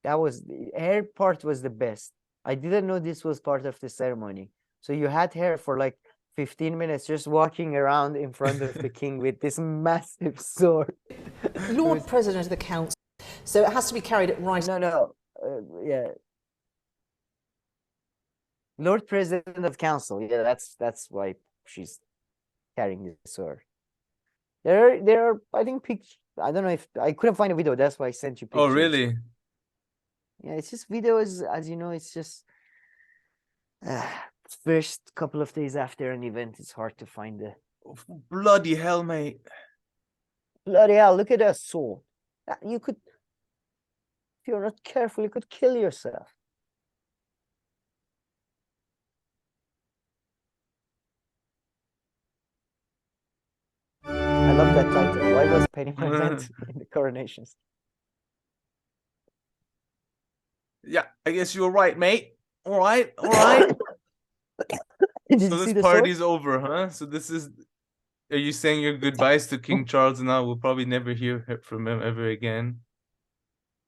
That was her part was the best. I didn't know this was part of the ceremony. So you had her for like 15 minutes just walking around in front of the king with this massive sword. Lord President of the Council. So it has to be carried at right. No. Yeah. Lord President of Council. Yeah, that's why she's carrying the sword. There are I think pictures. I don't know if I couldn't find a video. That's why I sent you pictures. Oh, really? Yeah, it's just videos. As you know, it's just first couple of days after an event. It's hard to find the. Bloody hell, mate! Bloody hell! Look at that sword. You could, if you're not careful, you could kill yourself. love that title. Why was Penny Marchant in the coronations? Yeah, I guess you were right, mate. All right. Did So you see this the party's sword? over, huh? So this is. Are you saying your goodbyes to King Charles now? We'll probably never hear from him ever again.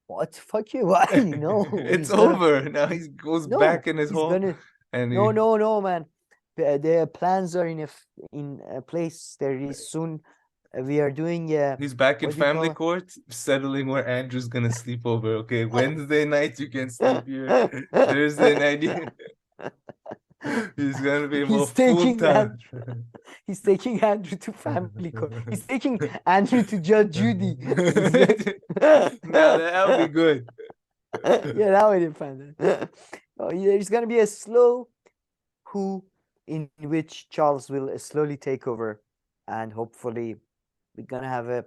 What? Fuck you. Why? No. It's over. Now he goes back in his he's hole. gonna. And No, man. The plans are in a place. There is soon. We are doing. He's back in what do you call family it? court, settling where Andrew's gonna sleep over. Okay, Wednesday night you can sleep here. Thursday night he's gonna be more full time. He's taking Andrew to family court. He's taking Andrew to Judge Judy. Now that would be good. Yeah, that would be fun. There's gonna be a slow coup in which Charles will slowly take over, and hopefully we're gonna have a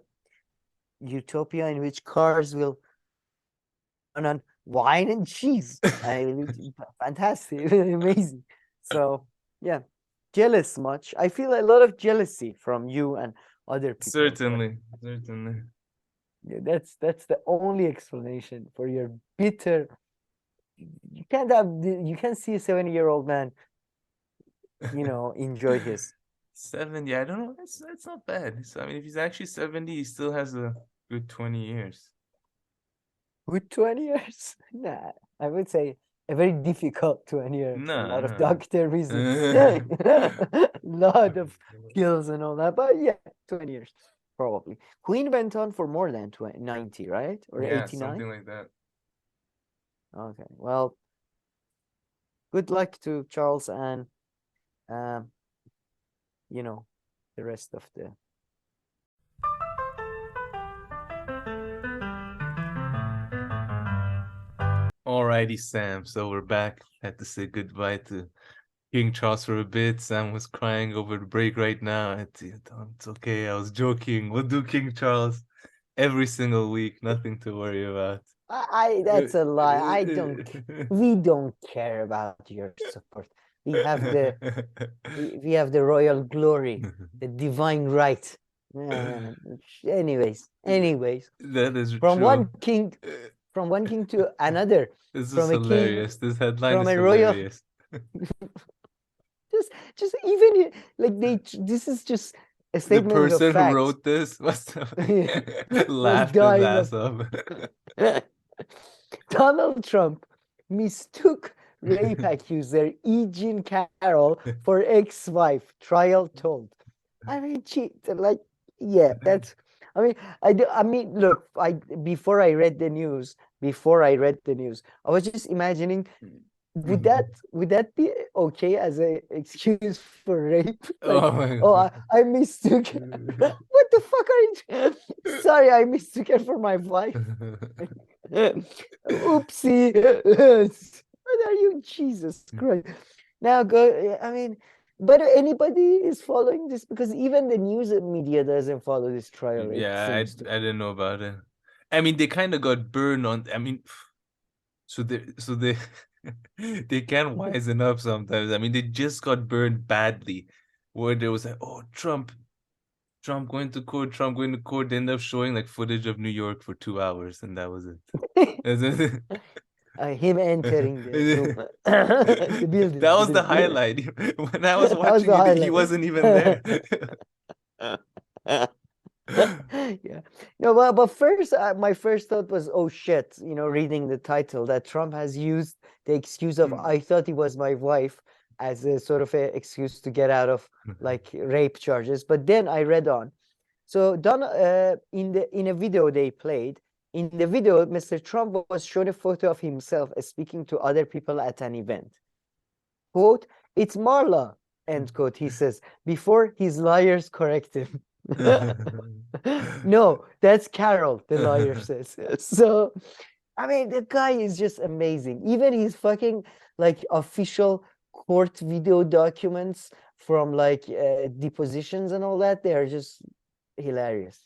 utopia in which cars will run on wine and cheese. Fantastic, amazing. So yeah, jealous much. I feel a lot of jealousy from you and other people. Certainly. Yeah, that's the only explanation for your bitter. You can't see a 70-year-old man, enjoy his 70. I don't know. That's not bad. So, I mean, if he's actually 70, he still has a good 20 years. Good 20 years. Nah, I would say a very difficult 20 years. A lot of doctor visits, lot of pills and all that. But yeah, 20 years probably. Queen went on for more than 90, right? Or 89? Something like that. Okay, well, good luck to Charles and the rest of the. Alrighty, Sam. So we're back. Had to say goodbye to King Charles for a bit. Sam was crying over the break right now. It's okay. I was joking. We'll do King Charles every single week. Nothing to worry about. That's a lie. We don't care about your support. We have the royal glory, the divine right. Anyways. That is from true. one king to another. This is from hilarious. This headline from is a royal. hilarious. just even like this is just a statement The person of fact. who wrote this must have laughed his ass off. Donald Trump mistook rape accuser E Jean Carroll for ex-wife. Trial told. I mean, that's. I mean, look. Before I read the news, I was just imagining, would that be okay as an excuse for rape? Oh my God. I mistook. What the fuck are you? Sorry, I mistook her for my wife. Oopsie. What are you? Jesus Christ. Now go. I mean, but anybody is following this, because even the news media doesn't follow this trial. Yeah, I didn't know about it. I mean, they kind of got burned on. I mean, so they they can wisen up sometimes. I mean, they just got burned badly, where there was like, oh, Trump going to court. They ended up showing like footage of New York for 2 hours, and that was it. Him entering the building. That was the highlight. When I was watching it, he wasn't even there. Yeah. No, but first, my first thought was, oh shit, reading the title, that Trump has used the excuse of I thought he was my wife as a sort of a excuse to get out of like rape charges. But then I read on. So in a video they played, in the video, Mr. Trump was shown a photo of himself speaking to other people at an event. Quote, "It's Marla," end quote, he says, before his lawyers correct him. No, that's Carol, the lawyer says. So, I mean, the guy is just amazing. Even his fucking like official court video documents from like depositions and all that, they are just hilarious.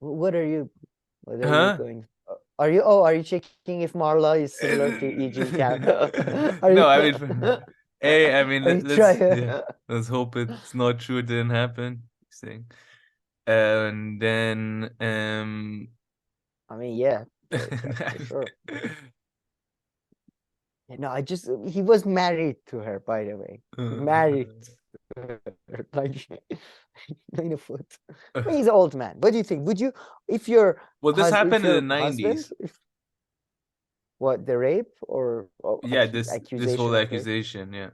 What are you going? Are you checking if Marla is similar to E Jean Carroll? No, I mean, let's hope it's not true. It didn't happen. interesting. And then I mean, yeah, for sure. No, he was married to her, by the way. Married to her, like in a foot. I mean, he's an old man. What do you think? Would you, if your well, this happened in the husband, 90s. What, the rape or yeah, this whole of accusation, yeah.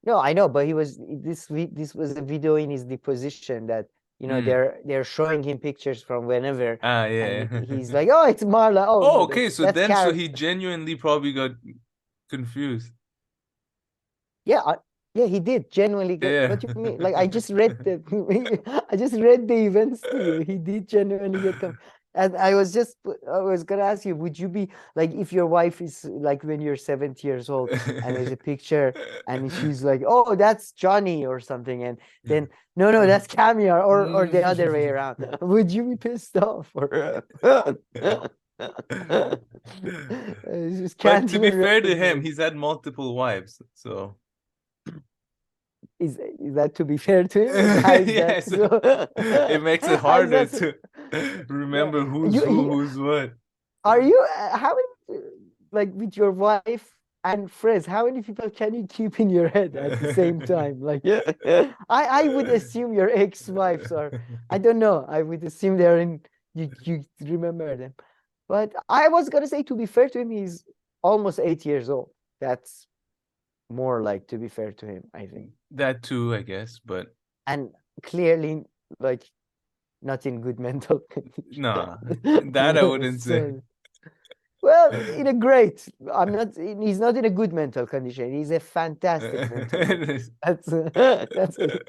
No, I know, but this was a video in his deposition that they're showing him pictures from whenever. Ah, yeah. And he's like, oh, it's Marla. Oh, no, okay. So that's then, so he genuinely probably got confused. Yeah, he did genuinely get. Yeah. What do you mean? Like I just read the events to you. He did genuinely get confused. And I was gonna ask you, would you be like, if your wife is like when you're 70 years old and there's a picture and she's like, oh, that's Johnny or something, and then no, that's Camille or the other way around. Would you be pissed off? Or But to be fair to him, he's had multiple wives, so. Is that to be fair to him? Yes, it makes it harder to remember who's what. Are you how many, like with your wife and friends? How many people can you keep in your head at the same time? Like, I would assume your ex-wives are. I don't know. I would assume they're in. You remember them, but I was gonna say, to be fair to him, he's almost 8 years old. That's more like, to be fair to him, I think. That too, I guess, but and clearly, like, not in good mental condition. No, that I wouldn't say. Well, he's not in a good mental condition. He's a fantastic mental condition. That's it.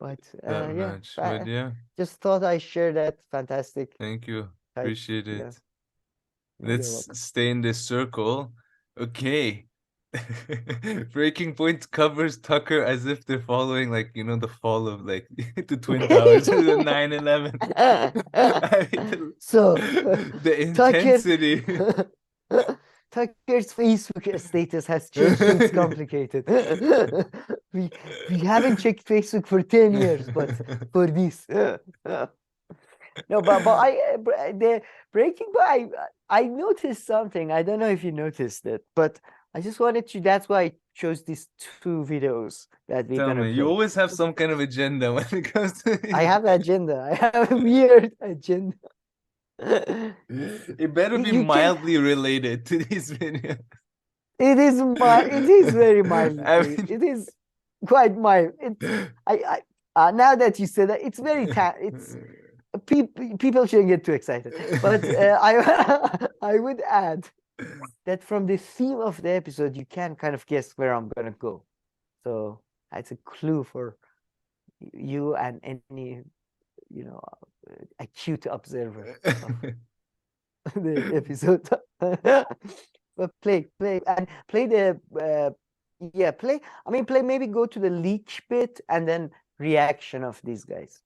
But yeah, just thought I share that fantastic. Thank you. Appreciate it. Yeah. Let's stay in this circle. Okay. Breaking Point covers Tucker as if they're following, like, the fall of, like, the Twin Towers or the 9/11. So the intensity. Tucker's Facebook status has changed. It's complicated. we haven't checked Facebook for 10 years, but for this. No, but the Breaking Point, I noticed something. I don't know if you noticed it, but I just wanted to. That's why I chose these two videos that we're gonna play. You always have some kind of agenda when it comes to. I have an agenda. I have a weird agenda. It better be mildly related to these videos. It is very mild. It is quite mild. Now that you said that, it's very it's people shouldn't get too excited. But I would add that from the theme of the episode, you can kind of guess where I'm gonna go. So that's a clue for you and any, acute observer of the episode. But play the play. I mean, maybe go to the leak bit and then reaction of these guys.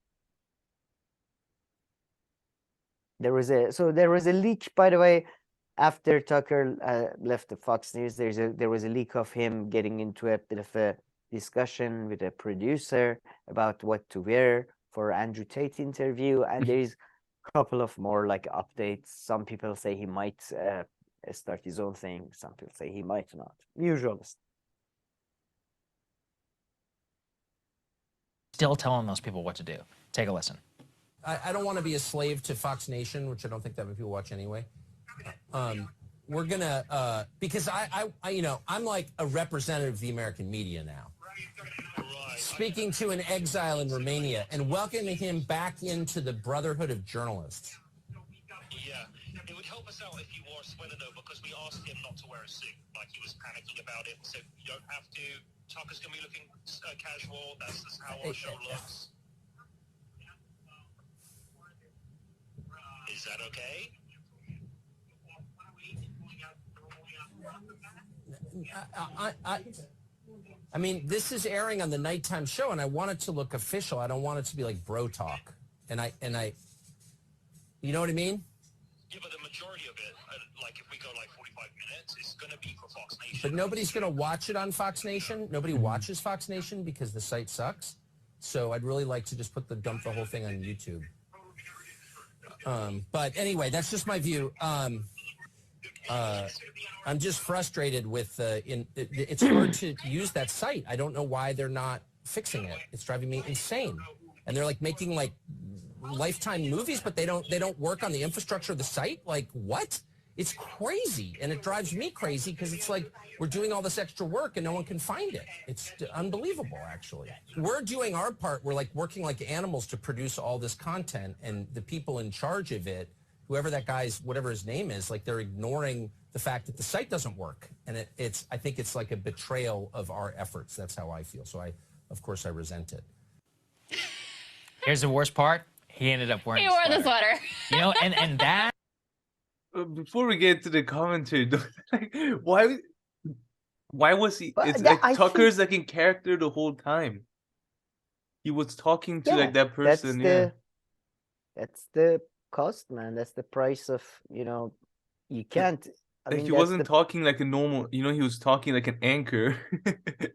There was a leak, by the way, after Tucker left the Fox News. There was a leak of him getting into a bit of a discussion with a producer about what to wear for Andrew Tate interview, and there's a couple of more like updates. Some people say he might start his own thing. Some people say he might not. Usual. Still telling those people what to do. Take a listen. I don't want to be a slave to Fox Nation, which I don't think that many people watch anyway. We're gonna because I'm like a representative of the American media now. Speaking to an exile in Romania and welcoming him back into the Brotherhood of Journalists. Yeah, it would help us out if you wore a sweater though, because we asked him not to wear a suit, like he was panicking about it. So you don't have to. Tucker's gonna be looking casual. That's just how our show looks. Is that okay? I mean, this is airing on the nighttime show, and I want it to look official. I don't want it to be like bro talk. And I, you know what I mean? Yeah, but the majority of it, like if we go like 45 minutes, it's going to be for Fox Nation. But nobody's going to watch it on Fox Nation. Nobody watches Fox Nation because the site sucks. So I'd really like to just dump the whole thing on YouTube. But anyway, that's just my view. I'm just frustrated with it's hard to use that site. I don't know why they're not fixing it. It's driving me insane. And they're like making like Lifetime movies, but they don't work on the infrastructure of the site. Like what? It's crazy, and it drives me crazy because it's like we're doing all this extra work and no one can find it. It's unbelievable, actually. We're doing our part. We're like working like animals to produce all this content, and the people in charge of it, whoever that guy's, whatever his name is, like they're ignoring the fact that the site doesn't work, and I think it's like a betrayal of our efforts. That's how I feel. So of course, I resent it. Here's the worst part. He ended up wearing. He wore the sweater. You know, and that. Before we get to the commentary, like, why was he? It's like Tucker's like in character the whole time. He was talking to like that person. That's the cost, man. That's the price of, you can't. Like he wasn't talking like a normal, he was talking like an anchor.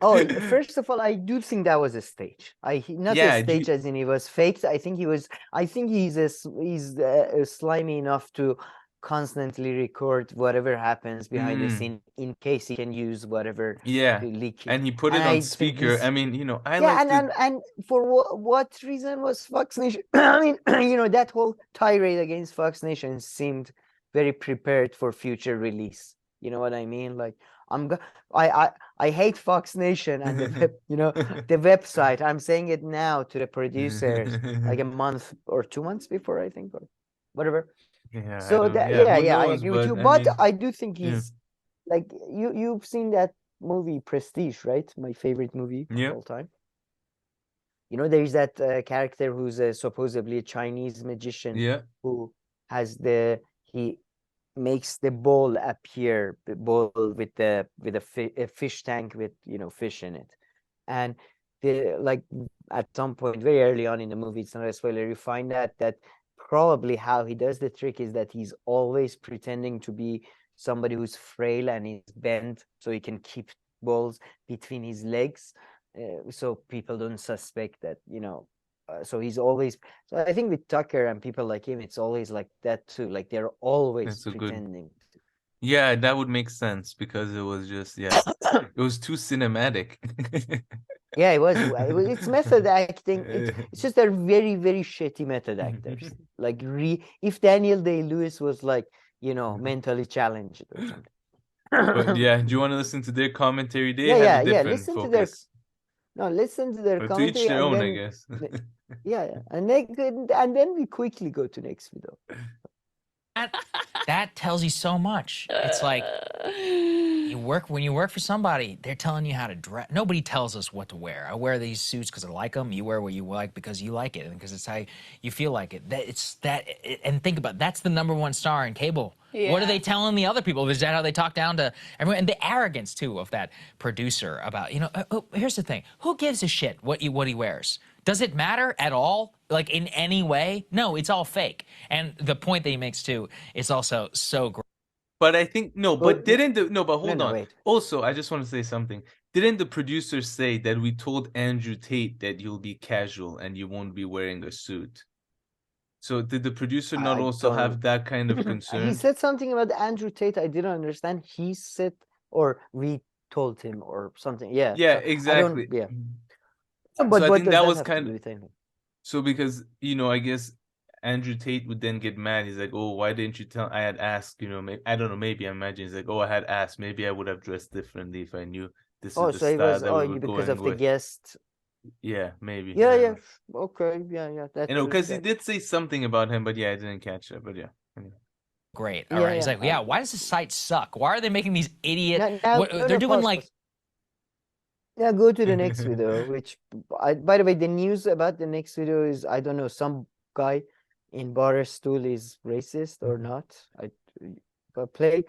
Oh, first of all, I do think that was a stage. Not a stage as in he was faked. I think he's slimy enough to constantly record whatever happens behind the scene in case he can use whatever to leak it. And he put it on speaker. I mean, and for what reason was Fox Nation? I mean, that whole tirade against Fox Nation seemed very prepared for future release. You know what I mean? Like I hate Fox Nation and the the website. I'm saying it now to the producers like a month or 2 months before, I think, or whatever. Yeah. So I agree with you. But I do think he's like you've seen that movie Prestige, right? My favorite movie of all time. There's that character who's supposedly a Chinese magician who has he makes the bowl appear, the bowl with a fish tank with fish in it, and at some point very early on in the movie, it's not a spoiler, you find that probably how he does the trick is that he's always pretending to be somebody who's frail and is bent so he can keep balls between his legs, so people don't suspect that so he's always. So I think with Tucker and people like him, it's always like that too. Like they're always pretending. Yeah, that would make sense because it was just it was too cinematic. Yeah, it was. It's method acting. It's just they're very, very shitty method actors. Like if Daniel Day-Lewis was like mentally challenged or something. But do you want to listen to their commentary? They have a different focus. Listen to their commentary. To each their own, I guess. And then we quickly go to next video. That tells you so much. It's like when you work for somebody, they're telling you how to dress. Nobody tells us what to wear. I wear these suits because I like them. You wear what you like because you like it and because it's how you feel like it. And think about it, that's the #1 star in cable. Yeah. What are they telling the other people? Is that how they talk down to everyone? And the arrogance too of that producer about here's the thing: who gives a shit what he wears? Does it matter at all? Like in any way? No, it's all fake. And the point that he makes too is also so great. But I think hold on. Wait. Also, I just want to say something. Didn't the producer say that we told Andrew Tate that you'll be casual and you won't be wearing a suit? So did the producer not also have that kind of concern? He said something about Andrew Tate. I didn't understand. He said, or we told him, or something. Yeah. Yeah, exactly. But I think that was kind of. So because I guess Andrew Tate would then get mad. He's like, "Oh, why didn't you tell? I had asked. I don't know. Maybe I imagine he's like, "Oh, I had asked. Maybe I would have dressed differently if I knew this is the style that we were because going of with." the guest. Yeah, maybe. Yeah. Okay. Yeah. Because he did say something about him, but I didn't catch it. But yeah. Anyway. Great. All right. He's like, why does the site suck? Why are they making these idiot? They're doing like. Yeah, go to the next video. Which, by the way, the news about the next video is I don't know, some guy in Barstool is racist or not. Play.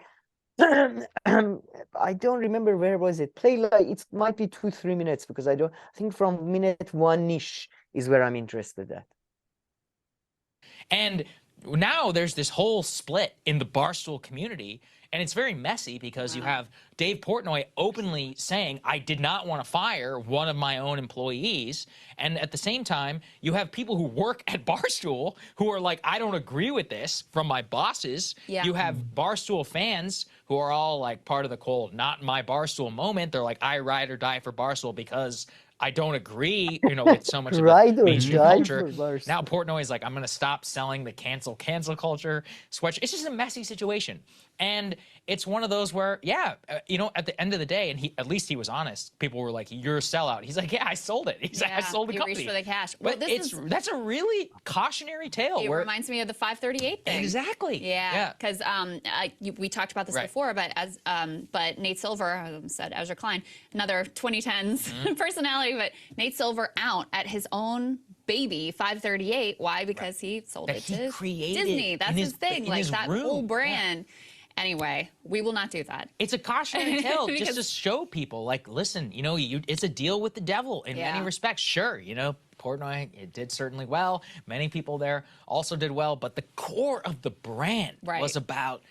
I don't remember where was it. Play like it might be 2-3 minutes because I think from minute 1-ish is where I'm interested at. And now there's this whole split in the Barstool community, and it's very messy because you have Dave Portnoy openly saying, I did not want to fire one of my own employees. And at the same time, you have people who work at Barstool who are like, I don't agree with this from my bosses. Yeah. You have Barstool fans who are all like part of the cold, not my Barstool moment. They're like, I ride or die for Barstool because I don't agree, with so much of Ride the or mainstream die culture. for Barstool. Now Portnoy is like, I'm going to stop selling the cancel culture sweatshirt. It's just a messy situation. And it's one of those where, at the end of the day, and at least he was honest, people were like, you're a sellout. He's like, yeah, I sold it. He's like, I sold the company. Reached for the cash. But that's a really cautionary tale. It reminds me of the 538 thing. Exactly. Yeah, because we talked about this before, but but Nate Silver, said Ezra Klein, another 2010s personality, but Nate Silver out at his own baby 538. Why? Because he sold it to Disney. That's his thing, like that whole brand. Anyway, we will not do that. It's a cautionary tale just to show people, like, listen, it's a deal with the devil in many respects. Sure, Portnoy, it did certainly well. Many people there also did well, but the core of the brand was about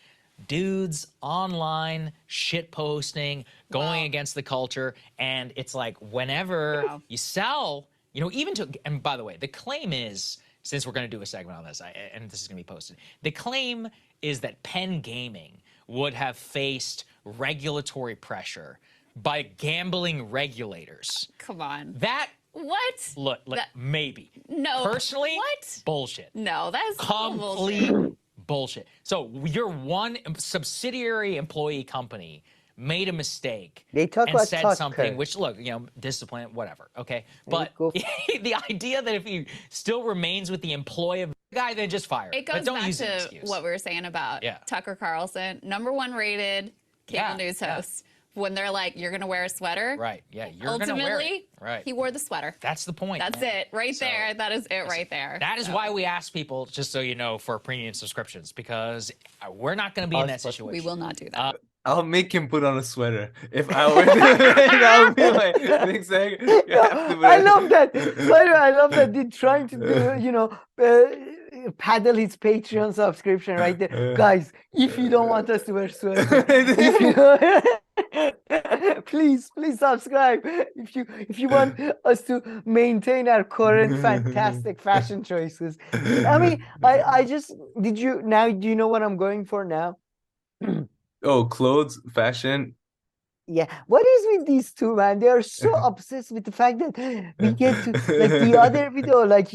dudes online shit posting, going against the culture, and it's like whenever you sell, even to, and by the way, the claim is, since we're going to do a segment on this, and this is going to be posted, the claim is that Penn Gaming would have faced regulatory pressure by gambling regulators. Come on. What? Look, maybe. No. Personally, what? Bullshit. No, that's complete bullshit. So your one subsidiary employee company made a mistake and said something, which, look, discipline, whatever, okay? But the idea that if he still remains with the employ of the guy, then just fire him. It goes back to what we were saying about Tucker Carlson, #1 rated cable news host. When they're like, you're going to wear a sweater. Right, yeah, you're going to wear it. Right. He wore the sweater. That's the point. That's it, right there. That is it right there. That is why we ask people, just so you know, for premium subscriptions, because we're not going to be in that situation. We will not do that. I'll make him put on a sweater. If I were to, that would be my big thing. I love that. By the way, I love that they're trying to do, paddle his Patreon subscription right there. Guys, if you don't want us to wear sweaters, please subscribe. If you want us to maintain our current fantastic fashion choices. I mean, I just do you know what I'm going for now? Oh, clothes, fashion. Yeah, what is with these two, man? They are so obsessed with the fact that we get to, like, the other video, like,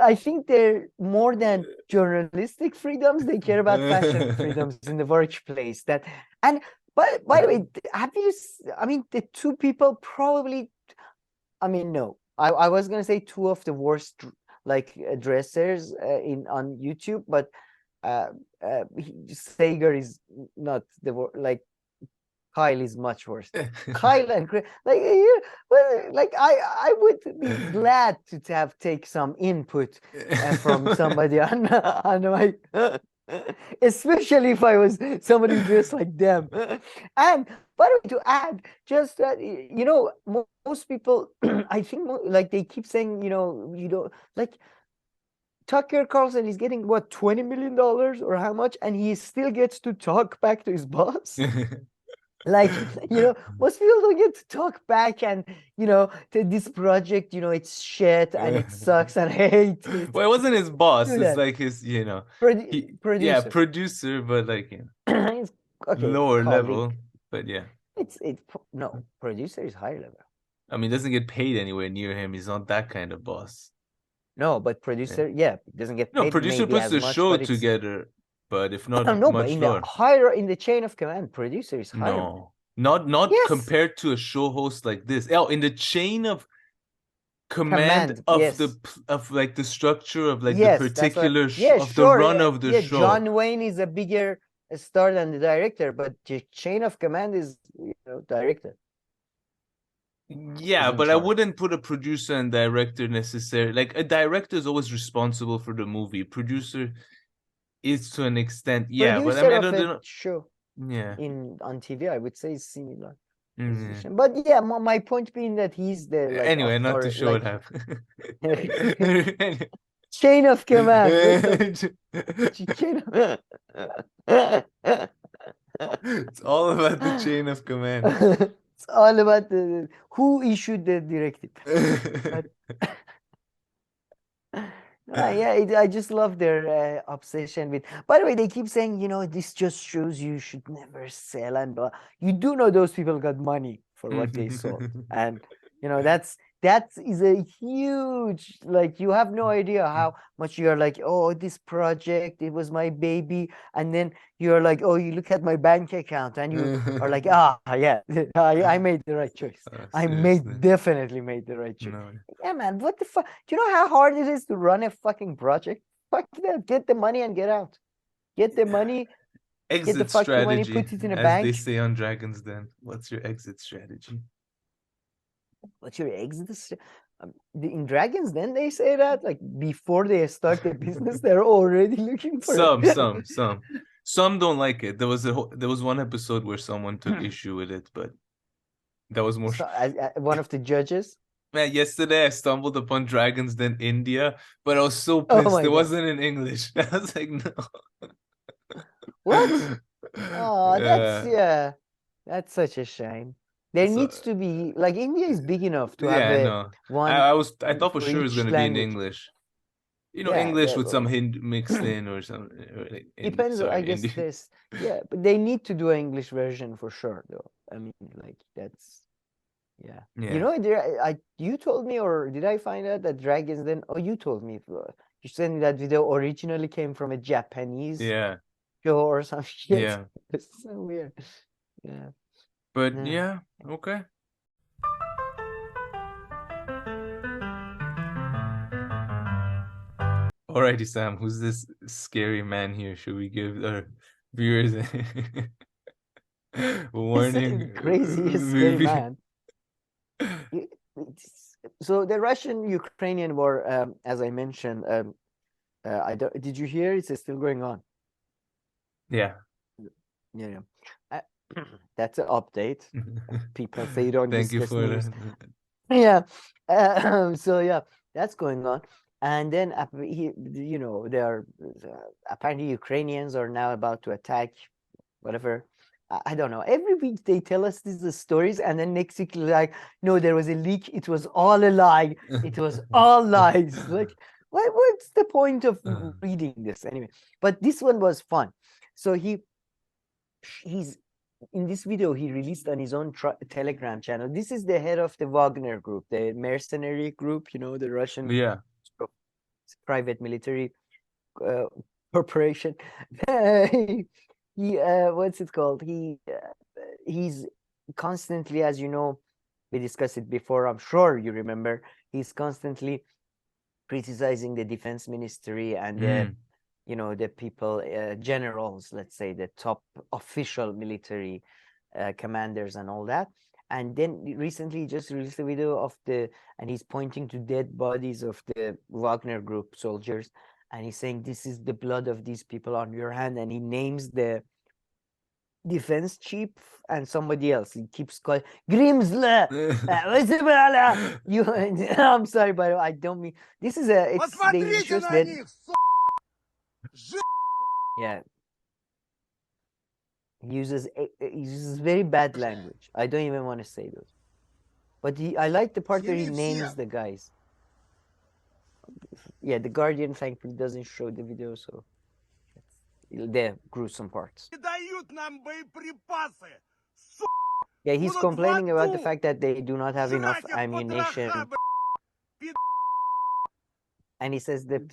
I think they're more than journalistic freedoms. They care about fashion freedoms in the workplace. But by the way, the two people probably, no, I was gonna say two of the worst dressers on YouTube, but Sager is not the Kyle is much worse. Kyle and Chris, I would be glad to have take some input from somebody on my, especially if I was somebody dressed like them. And by the way, to add, just that most people, I think, they keep saying, Tucker Carlson is getting what, $20 million or how much, and he still gets to talk back to his boss. Most people don't get to talk back and, this project, it's shit and it sucks and I hate it. Well, it wasn't his boss. It's like his, producer. Yeah, producer, but it's, lower level. But yeah. No, producer is higher level. I mean, doesn't get paid anywhere near him. He's not that kind of boss. No, but producer, doesn't get paid. No, producer puts the show together. But if not, but in the chain of command, producer is higher. No, not compared to a show host like this. Oh, in the chain of command of the structure of the particular the run of the show. John Wayne is a bigger star than the director, but the chain of command is director. Yeah, but I wouldn't put a producer and director necessarily. Like, a director is always responsible for the movie. Producer is to an extent, but I don't show. Yeah, on TV, I would say is similar position. But yeah, my point being that he's the anyway, not to show it have. Chain of command. Chain of... It's all about the chain of command. It's all about who issued the directive. But, I just love their obsession with. By the way, they keep saying, this just shows you should never sell and blah. You do know those people got money for what they sold, and that is a huge, like, you have no idea how much you're like, oh, this project, it was my baby, and then you're like, oh, you look at my bank account and you are like, yeah, I made the right choice. I definitely made the right choice. No. Yeah, man, what the fuck? Do you know how hard it is to run a fucking project? Fuck that, get the money and get out. Get the money, Exit get the fucking money, strategy, put it in a as bank. they say on Dragon's Den. What's your exit strategy? What's your exit? In Dragons, then they say that, like, before they start the business, they're already looking for some don't like it. There was one episode where someone took issue with it, but that was more. One of the judges. Man, yesterday I stumbled upon Dragons Den India, but I was so pissed. It wasn't in English. I was like, no. What? Oh, that's such a shame. There needs to be, like, India is big enough to have one. I thought for sure it was going to be in English. English with some Hindi mixed in or something. Depends. I guess there's but they need to do an English version for sure, though. I mean, like, that's you told me, or did I find out that Dragons Den? Oh, you told me. You sent me that video originally came from a Japanese show or some shit. Yeah, it's so weird. Yeah. But okay. Alrighty, Sam. Who's this scary man here? Should we give our viewers a warning? Crazy scary man. So the Russian-Ukrainian war, as I mentioned, did you hear? It's still going on. Yeah. Yeah. That's an update. People say you don't Thank you for news. that. So that's going on. And then there are apparently Ukrainians are now about to attack whatever. I don't know. Every week they tell us these stories, and then next week, like, no, there was a leak. It was all a lie. It was all lies. Like, what's the point of reading this anyway? But this one was fun. So he's in this video he released on his own Telegram channel. This is the head of the Wagner group, the mercenary group. The Russian private military corporation. He what's it called? He's constantly, as you know, we discussed it before, I'm sure you remember, he's constantly criticizing the defense ministry and the people, generals, let's say, the top official military commanders and all that. And then recently he just released a video and he's pointing to dead bodies of the Wagner group soldiers, and he's saying, this is the blood of these people on your hand, and he names the defense chief and somebody else. He keeps calling Grimsle. I'm sorry, but I don't mean this is a. It's just that. Yeah. He uses very bad language. I don't even want to say those. But I like the part where he names the guys. Yeah, the Guardian thankfully doesn't show the video, so the gruesome parts. Yeah, he's complaining about the fact that they do not have enough ammunition. And he says that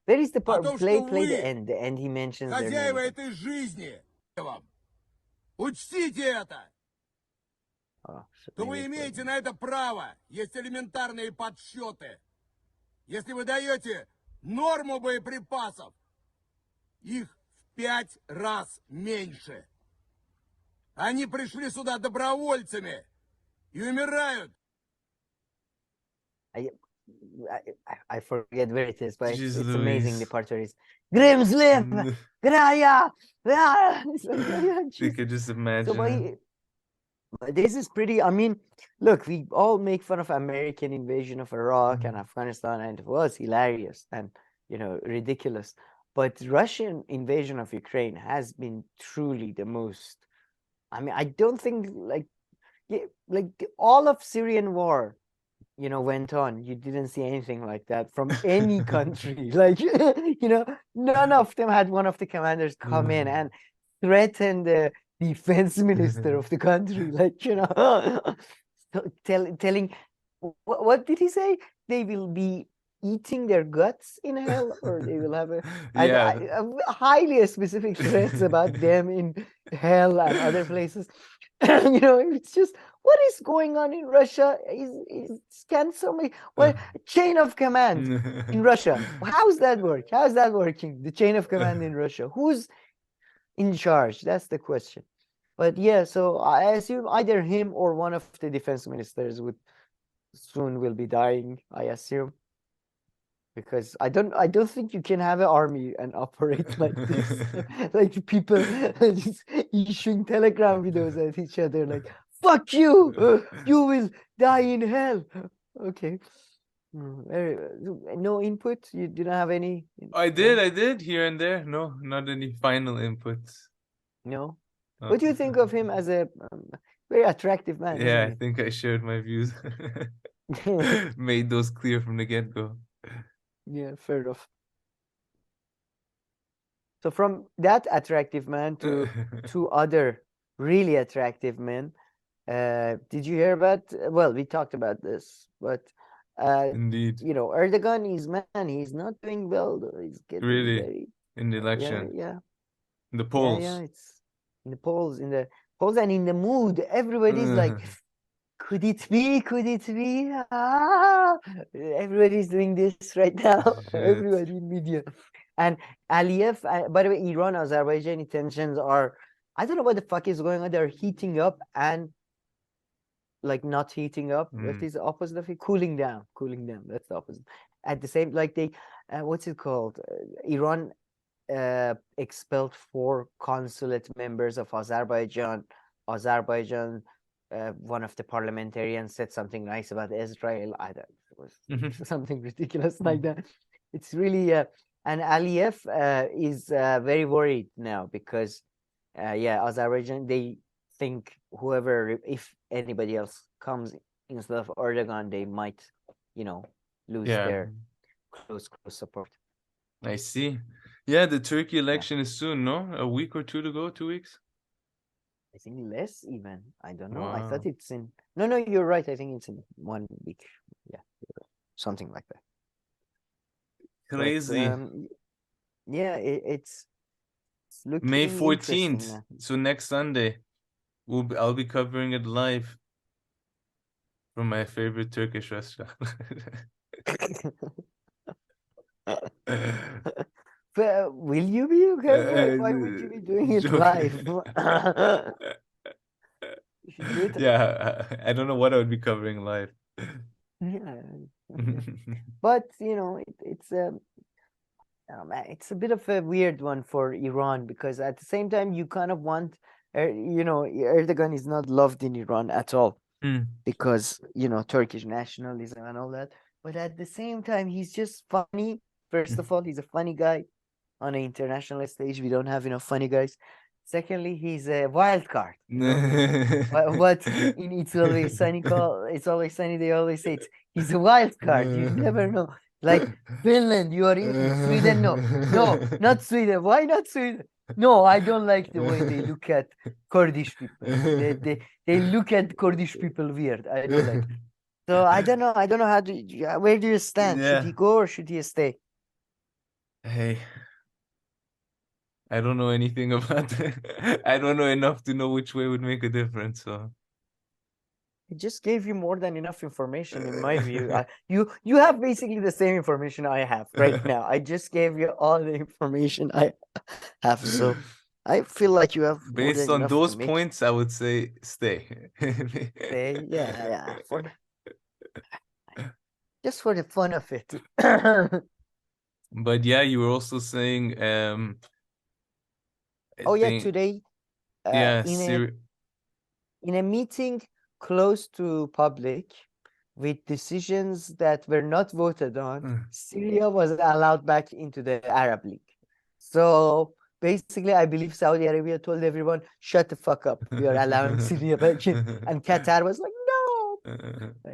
where is the part? Play the end. The end he mentions their name. То вы имеете на это право. Есть элементарные подсчеты. Если вы даете норму боеприпасов, их в 5 раз меньше. Они пришли сюда добровольцами и умирают. I forget where it is, but it's amazing the part where it's Grimslim, Graya. You could just imagine. But this is pretty, I mean, look, we all make fun of American invasion of Iraq and Afghanistan, and it was hilarious and, ridiculous. But Russian invasion of Ukraine has been truly the most, I mean, I don't think like all of Syrian war, went on. You didn't see anything like that from any country. Like, none of them had one of the commanders come in and threaten the defense minister of the country. Like, telling, what did he say? They will be eating their guts in hell, or they will have highly specific threats about them in hell and other places. It's just, what is going on in Russia? Can somebody, what chain of command in Russia? How's that work? How's that working? The chain of command in Russia. Who's in charge? That's the question. But yeah, so I assume either him or one of the defense ministers will be dying, I assume. Because I don't think you can have an army and operate like this. Like people just issuing telegram videos at each other like, fuck you, you will die in hell. Okay. No input? You didn't have any? I did here and there. No, not any final inputs. No? What do you think of him as a very attractive man? Yeah, I think I shared my views. Made those clear from the get-go. Yeah, fair enough. So from that attractive man to two other really attractive men, did you hear about? Well, we talked about this, but indeed, Erdogan is he's not doing well. Though. He's getting really in the election. Yeah. In the polls. Yeah, it's in the polls, and in the mood. Everybody's like, could it be? Could it be? Ah! Everybody's doing this right now. Everybody in media. And Aliyev, by the way, Iran-Azerbaijani tensions are, I don't know what the fuck is going on. They're heating up and like not heating up. That is the opposite of it. Cooling down. That's the opposite. At the same, like they, what's it called? Iran expelled 4 consulate members of Azerbaijan. One of the parliamentarians said something nice about Israel. It was something ridiculous like that. It's really, and Aliyev is very worried now because, Azerbaijan, they think if anybody else comes instead of Erdogan, they might, lose their close support. I see. Yeah, the Turkey election is soon, no? A week or 2 to go, 2 weeks? I think less even. I don't know. Wow. I thought it's in... No, you're right. I think it's in 1 week. Yeah, something like that. Crazy. But, it's looking May 14th. So next Sunday, I'll be covering it live from my favorite Turkish restaurant. But will you be okay? Why would you be doing it live? Yeah, I don't know what I would be covering live. Yeah, but it's a bit of a weird one for Iran because at the same time you kind of want, Erdogan is not loved in Iran at all because Turkish nationalism and all that. But at the same time, he's just funny. First of all, he's a funny guy. On an international stage, we don't have enough funny guys. Secondly, he's a wild card. But in It's Always Sunny they always say he's a wild card. You never know. Like Finland, you are in Sweden. No, not Sweden. Why not Sweden? No, I don't like the way they look at Kurdish people. They look at Kurdish people weird. I don't like it. So I don't know where do you stand? Should he go or should he stay? Hey, I don't know anything about it. I don't know enough to know which way would make a difference. So I just gave you more than enough information in my view. You have basically the same information I have right now. I just gave you all the information I have. So I feel like you have based on those points, I would say stay. Stay, yeah. Just for the fun of it. But yeah, you were also saying today in a meeting close to public with decisions that were not voted on, Syria was allowed back into the Arab League. So basically, I believe Saudi Arabia told everyone, shut the fuck up. We are allowing Syria back in. And Qatar was like, no.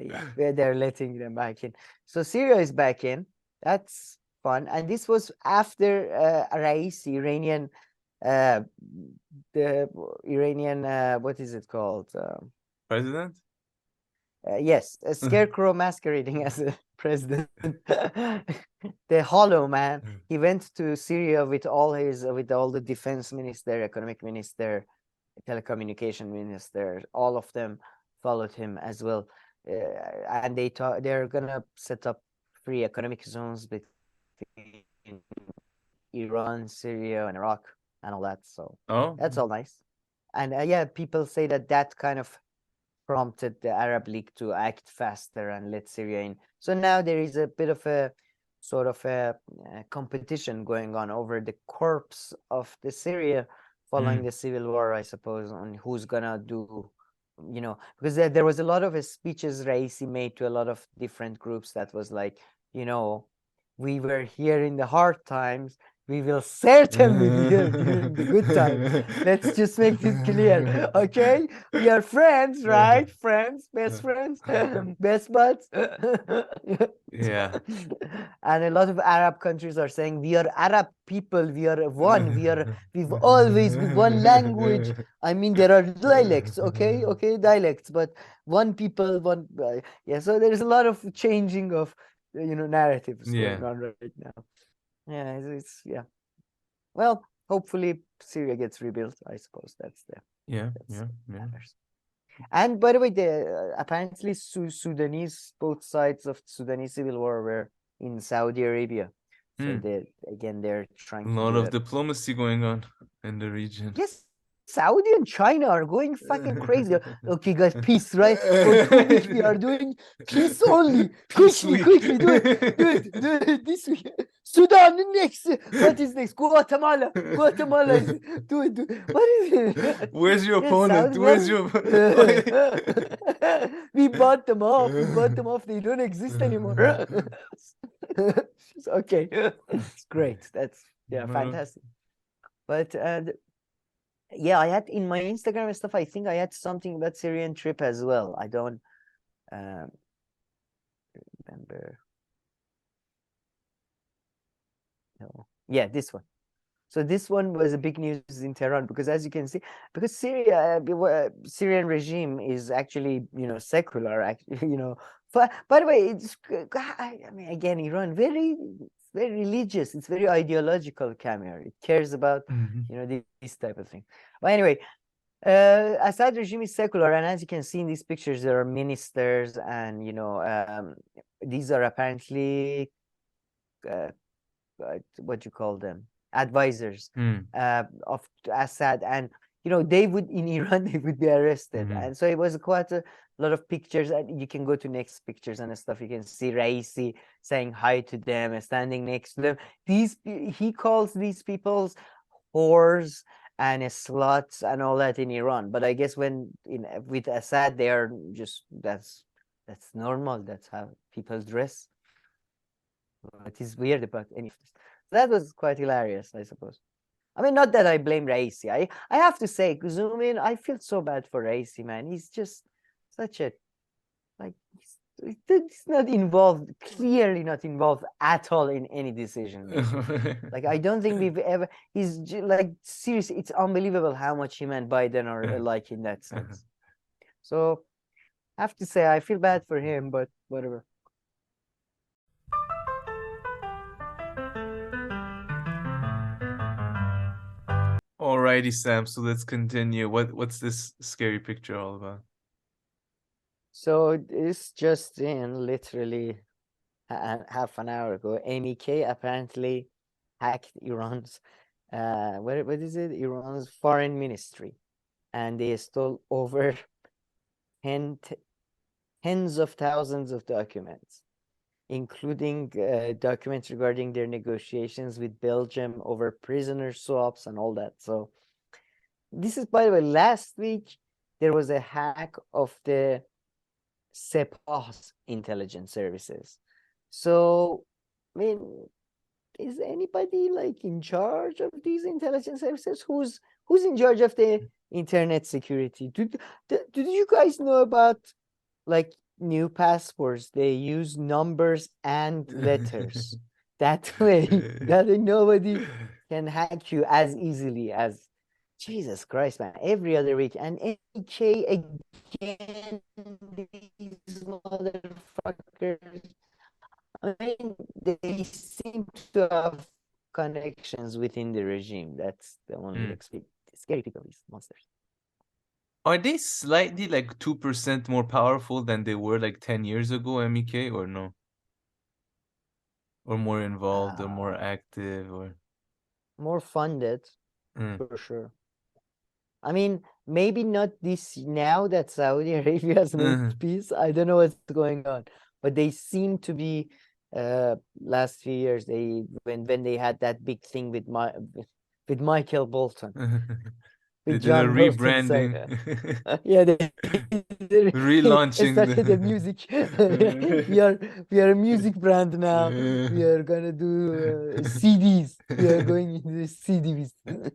Yeah, they're letting them back in. So Syria is back in. That's fun. And this was after Raisi, Iranian, the Iranian, what is it called? President? Yes, a scarecrow masquerading as a president. The hollow man. He went to Syria with all the defense minister, economic minister, telecommunication minister. All of them followed him as well, and they're gonna set up free economic zones between Iran, Syria, and Iraq, and all that. So that's all nice. And yeah, people say that kind of prompted the Arab League to act faster and let Syria in. So now there is a bit of a sort of a competition going on over the corpse of the Syria following the civil war, I suppose, on who's gonna do, because there was a lot of speeches Raisi made to a lot of different groups that was like, we were here in the hard times. We will certainly be here during the good times. Let's just make this clear, okay? We are friends, right? Friends, best friends, best buds. Yeah. And a lot of Arab countries are saying, we are Arab people, we are one, we've always with one language. I mean, there are dialects, okay, dialects, but one people, one, yeah. So there is a lot of changing of, narratives going on right now. Yeah, it's yeah. Well, hopefully Syria gets rebuilt. I suppose that's matters. And by the way, apparently Sudanese, both sides of Sudanese civil war were in Saudi Arabia. So they're trying. A lot of diplomacy going on in the region. Yes. Saudi and China are going fucking crazy. Okay, guys, peace, right? For 2 weeks we are doing peace only. Quickly, do it this week. Sudan next. What is next? Guatemala is do it. What is it? Where's your opponent? Where's your? We bought them off. They don't exist anymore. Okay, it's great. That's fantastic. But yeah, I had in my Instagram and stuff, I think I had something about Syrian trip as well. I don't remember. No. Yeah, this one. So this one was a big news in Tehran because, as you can see, because Syrian regime is actually, secular, actually, But by the way, I mean, again, Iran, very religious. It's very ideological camera. It cares about, this type of thing. But anyway, Assad regime is secular, and as you can see in these pictures, there are ministers, and these are apparently what do you call them? Advisors of Assad, and they would in Iran they would be arrested, and so it was quite a lot of pictures. And you can go to next pictures and stuff. You can see Raisi saying hi to them and standing next to them. He calls these people's whores and sluts and all that in Iran, but I guess with Assad they are just that's normal. That's how people dress. What is weird about any of this? That was quite hilarious, I suppose. I mean, not that I blame Raisi. I have to say, zoom in, I feel so bad for Raisi, man. He's just such a, he's not involved, clearly not involved at all in any decision. Like, I don't think he's seriously, it's unbelievable how much him and Biden are alike in that sense. So, I have to say, I feel bad for him, but whatever. Alrighty, Sam. So let's continue. What's this scary picture all about? So this just in, literally half an hour ago, MEK apparently hacked Iran's what is it? Iran's foreign ministry, and they stole over tens of thousands of documents, including documents regarding their negotiations with Belgium over prisoner swaps and all that. So this is, by the way, last week there was a hack of the Sepah's intelligence services. So, I mean, is anybody like in charge of these intelligence services? Who's in charge of the internet security? Did you guys know about like new passports? They use numbers and letters. That way, nobody can hack you as easily as Jesus Christ, man. Every other week. And AK again, these motherfuckers. I mean, they seem to have connections within the regime. That's the only like, scary people, these monsters. Are they slightly like 2% more powerful than they were like 10 years ago, MEK, or no? Or more involved, or more active, or more funded, for sure. I mean, maybe not this now that Saudi Arabia has made peace. I don't know what's going on, but they seem to be. Last few years, when they had that big thing with Michael Bolton. They did a rebranding. Yeah, they relaunching started the music. we are a music brand now. We are gonna do CDs. We are going into the CD business.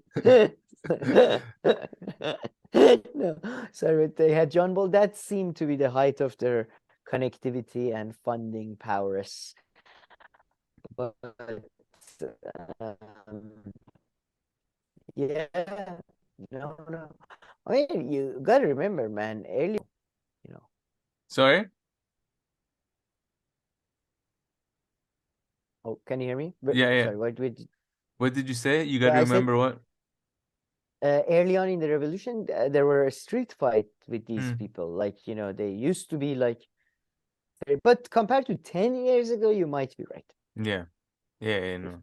No, sorry, but they had John Ball. That seemed to be the height of their connectivity and funding powers. But yeah, no. I mean, you gotta remember, man. Early, Sorry. Oh, can you hear me? Yeah. Sorry, what did you say? You gotta remember what? Early on in the revolution, there were a street fight with these people. Like, they used to be like, but compared to 10 years ago, you might be right. Yeah, no.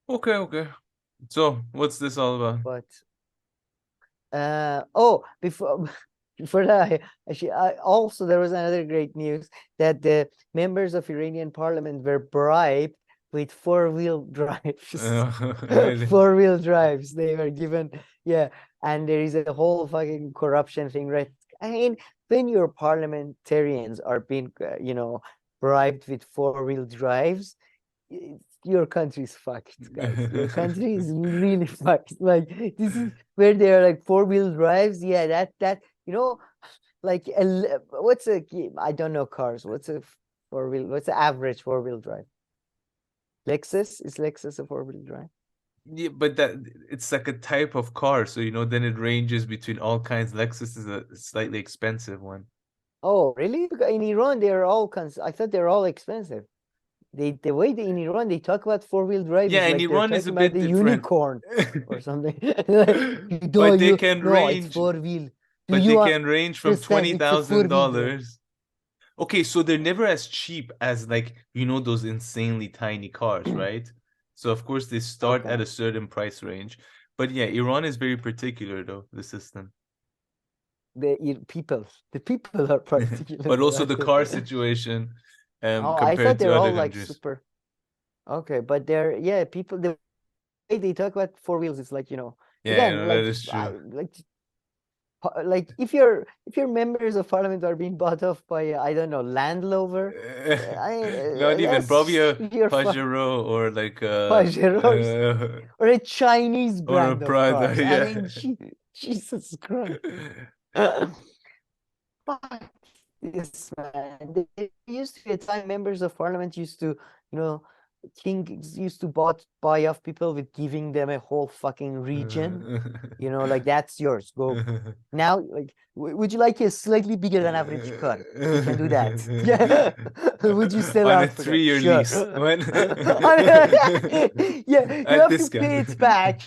Okay. So, what's this all about? But, before that, actually, also there was another great news that the members of Iranian parliament were bribed with four-wheel drives. Really? Four-wheel drives. They were given, and there is a whole fucking corruption thing, right? I mean, when your parliamentarians are being, bribed with four-wheel drives, your country is fucked, guys. Your country is really fucked. Like, this is where they are like four-wheel drives. Yeah, that like I don't know cars. What's the average four-wheel drive? Lexus? Is Lexus a four-wheel drive? Yeah, but it's like a type of car, so then it ranges between all kinds. Lexus is a slightly expensive one. Oh, really? Because in Iran, they're all I thought they're all expensive. The way in Iran they talk about four-wheel drive. Yeah, is in like Iran is a bit the different. Unicorn or something. But they can range. It's four-wheel. But they can range from $20,000. Okay, so they're never as cheap as like those insanely tiny cars, right? So of course they start at a certain price range. But yeah, Iran is very particular though, the system. The people are particular. But also the car situation I compared thought to they're all other like countries. super. Okay, but they're people, the way they talk about four wheels, it's like again, that is true. Like if your members of parliament are being bought off by I don't know, Land Rover, not even probably a Pajero or like Pajero or a Chinese brand or a Prada, of cars. yeah. I mean, Jesus Christ. Fuck this, man. There used to be a time members of parliament used to, kings used to buy off people with giving them a whole fucking region. Like, that's yours. Go. Now, like, would you like a slightly bigger than average car? You can do that. Yeah. Would you sell on out a for 3-year that? lease? Yeah, you have to pay it back.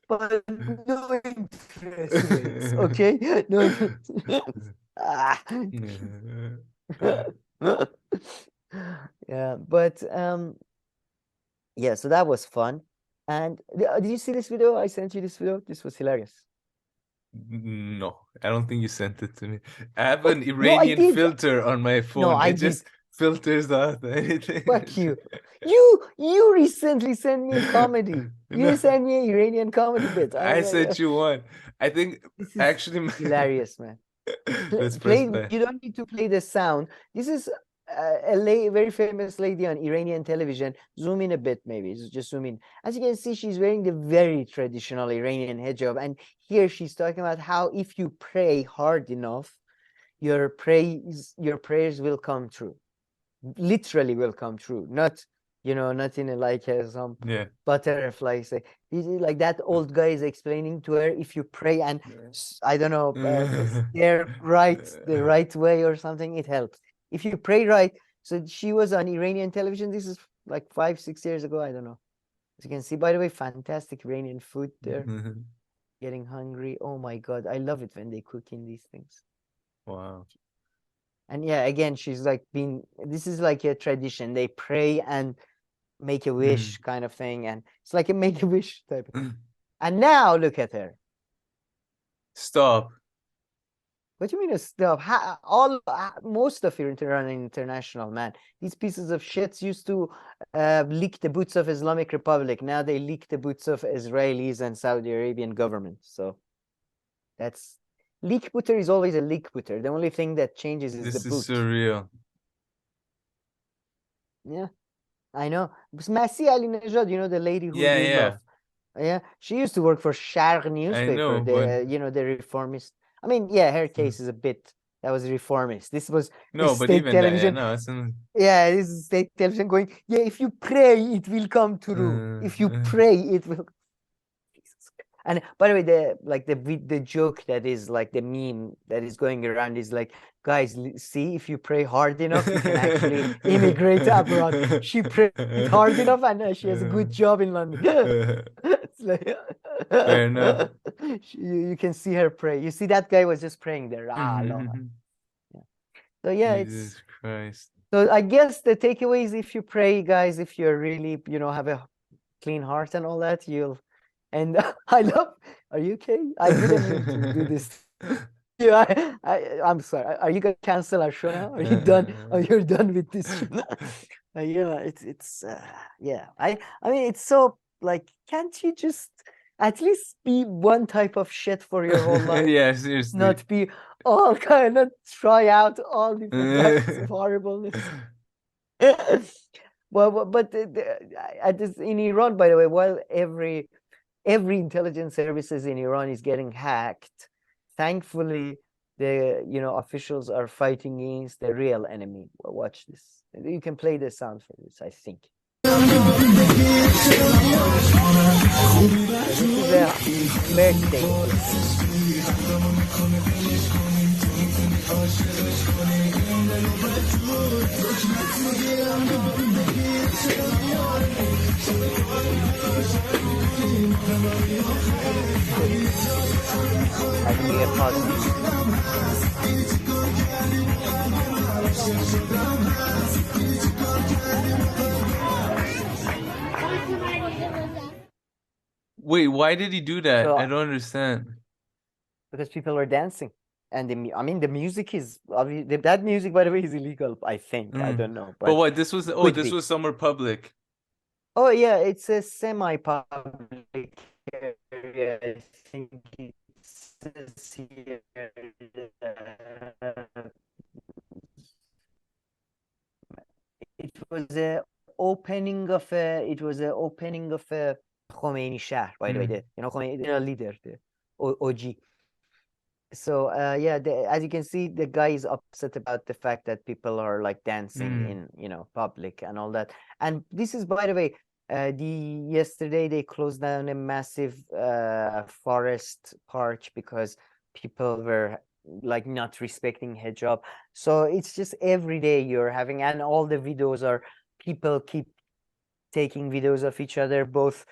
But no interest rates, okay? No interest. Yeah, but so that was fun. And did you see this video? I sent you this video. This was hilarious. No, I don't think you sent it to me. I have an Iranian filter on my phone. No, I just filters out anything. Fuck you. You recently sent me a comedy. You No. sent me an Iranian comedy bit. I sent you one. I think This is actually hilarious, man. let's press Play. play. You don't need to play the sound. This is very famous lady on Iranian television. Zoom in a bit, maybe. Just zoom in. As you can see, she's wearing the very traditional Iranian hijab, and here she's talking about how if you pray hard enough, your prayers will come true. Literally will come true. Not, not in a like some Yeah. butterfly say. This is like that old guy is explaining to her, if you pray and I don't know, stare the right way or something, it helps. If you pray right. So she was on Iranian television. This is like 5-6 years ago. I don't know. As you can see, by the way, fantastic Iranian food there. Getting hungry. Oh my God. I love it when they cook in these things. Wow. And yeah, again, she's like this is like a tradition. They pray and make a wish kind of thing. And it's like a make a wish type of thing. And now look at her. Stop. What do you mean stop? Most of Iran international, man. These pieces of shits used to lick the boots of Islamic Republic. Now they lick the boots of Israelis and Saudi Arabian government. So that's leak booter is always a leak booter. The only thing that changes is This the boot. is surreal. Yeah, I know. Masih Alinejad, the lady who you love. Yeah, she used to work for Sharq newspaper. know, but... the reformist. I mean, yeah, her case is a bit. That was reformist. This was but state even television. Yeah, this is state television going. Yeah, if you pray, it will come true. If you pray, it will. And by the way, the joke that is like the meme that is going around is like, guys, see, if you pray hard enough, you can actually immigrate abroad. She prayed hard enough, and she has a good job in London. It's like, fair enough. You can see her pray. You see that guy was just praying there. So yeah, Jesus Christ. So I guess the takeaway is, if you pray, guys, if you're really, have a clean heart and all that, you'll. And I love. Are you okay? I didn't mean to do this. Yeah, I'm sorry. Are you gonna cancel our show now? Are you done? Are you done with this show? It's yeah. I mean, it's so like, can't you just at least be one type of shit for your whole life? Yeah, seriously. Not be all kind of try out all different types of horribleness. But in Iran, by the way, while every intelligence services in Iran is getting hacked, thankfully the officials are fighting against the real enemy. Well, watch this. You can play the sound for this, I think. This is a birthday. I can get Wait, why did he do that? I don't understand. Because people were dancing, and the music is that music, by the way, is illegal. I think I don't know. But what this was? Oh, this was somewhere public. Oh yeah, it's a semi-public area. I think it says here. It was a opening of a. Khomeini Shahr, by the way. Khomeini leader, the OG. So yeah, as you can see, the guy is upset about the fact that people are like dancing in public and all that. And this is, by the way, yesterday they closed down a massive forest park because people were like not respecting hijab. So it's just every day you're having, and all the videos are people keep taking videos of each other, both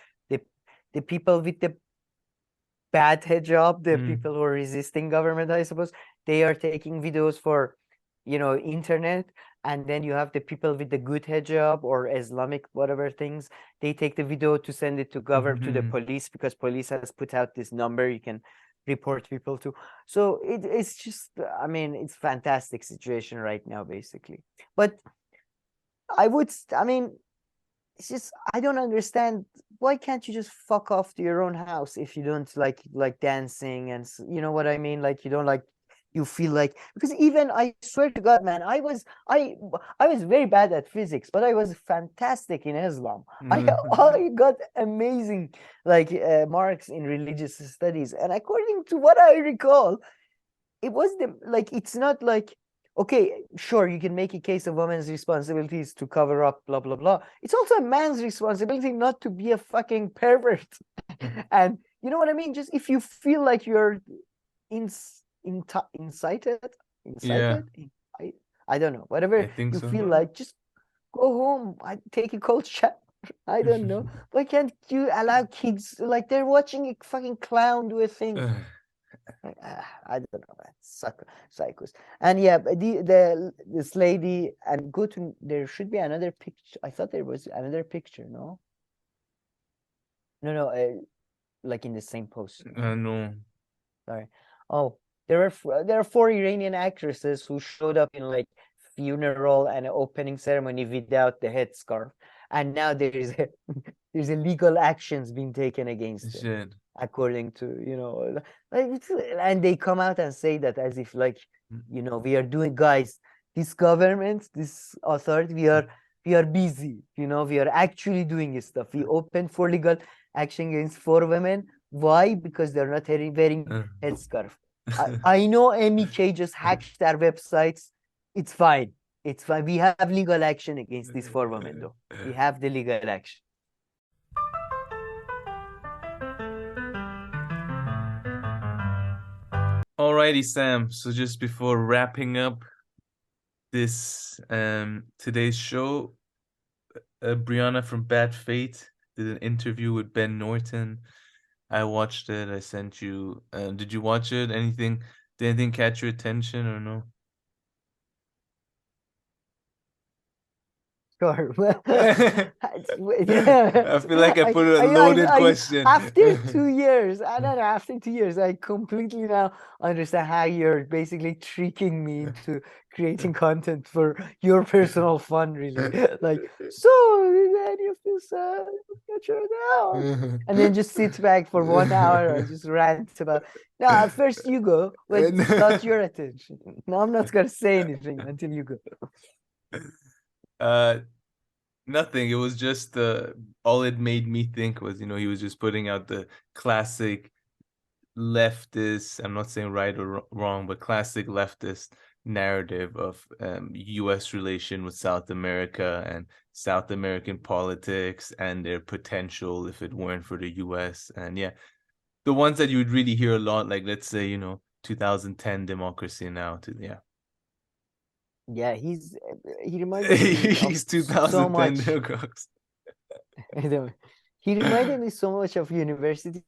the people with the bad hijab, the people who are resisting government, I suppose, they are taking videos for, internet. And then you have the people with the good hijab or Islamic whatever things. They take the video to send it to to the police, because police has put out this number you can report people to. So it's just, I mean, it's fantastic situation right now, basically. But I mean, it's just, I don't understand. Why can't you just fuck off to your own house if you don't like dancing and you know what I mean? Like you don't like, you feel like, because even I swear to God, man, I was very bad at physics, but I was fantastic in Islam. I got amazing like marks in religious studies, and according to what I recall, it was it's not like, okay, sure, you can make a case of women's responsibilities to cover up, blah, blah, blah. It's also a man's responsibility not to be a fucking pervert. And you know what I mean? Just if you feel like you're incited, Yeah. I don't know, whatever I think you so. feel like, just go home. I take a cold shower. I don't know. Why can't you allow kids, like they're watching a fucking clown do a thing? I don't know, man. Psychos. And yeah, this lady, and go to, there should be another picture. I thought there was another picture. No, like in the same post. No. Sorry. Oh, there are 4 Iranian actresses who showed up in like funeral and opening ceremony without the headscarf, and now there's a legal actions being taken against them, according to and they come out and say that as if like we are doing, guys, this government, this authority, we are busy, we are actually doing stuff. We opened for legal action against 4 women. Why? Because they're not wearing headscarf. I know MEK just hacked their websites. It's fine. It's fine. We have legal action against these 4 women, though. We have the legal action. Alrighty, Sam. So just before wrapping up this today's show, Briahna from Bad Fate did an interview with Ben Norton. I watched it. I sent you. Did you watch it? Did anything catch your attention or no? Sure. I feel like I put a loaded question. After 2 years, I don't know, after 2 years, I completely now understand how you're basically tricking me into creating content for your personal fun, really. Like, so did any of this catch your attention? And then just sit back for 1 hour and just rant about. No, at first you go. Wait, got your attention. No, I'm not gonna say anything until you go. Nothing. It was just all it made me think was, he was just putting out the classic leftist, I'm not saying right or wrong, but classic leftist narrative of US relation with South America and South American politics and their potential if it weren't for the US. And yeah, the ones that you would really hear a lot, like let's say, 2010 Democracy Now! Yeah, he reminded me he's 2010 so much. Democrats. He reminded me so much of university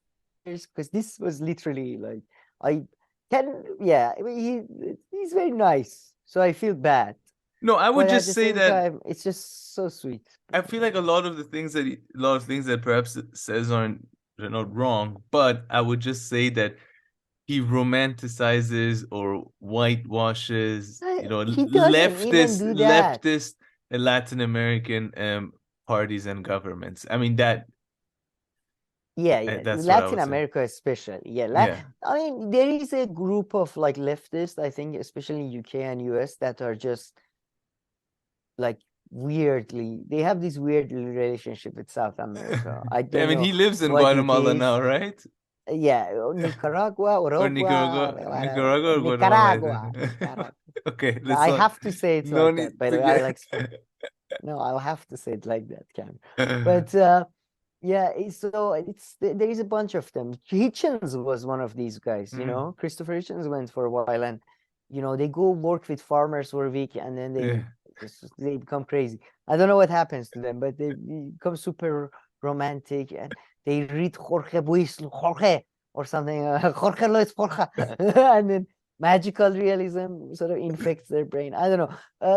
years, because this was literally like he's very nice, so I feel bad. No, I would But just at the say same that time, it's just so sweet. I feel like a lot of things that perhaps it says they're not wrong, but I would just say that he romanticizes or whitewashes, He doesn't even do that. leftist Latin American parties and governments. I mean that. Yeah, that's what I Latin would say. America especially. Yeah. I mean, there is a group of like leftists, I think, especially in UK and US, that are just like weirdly, they have this weird relationship with South America. I don't know. he lives in what it Guatemala is. now, right? Yeah, Nicaragua, Or Nicaragua or Guatemala. Nicaragua. Okay, I have to say it no like need that. By to the way, I get- like Spain. No, I'll have to say it like that, Cam. But yeah, there is a bunch of them. Hitchens was one of these guys, Christopher Hitchens went for a while, and they go work with farmers for a week, and then they become crazy. I don't know what happens to them, but they become super romantic, and they read Jorge or something, Jorge Luis Borja, and then magical realism sort of infects their brain. I don't know,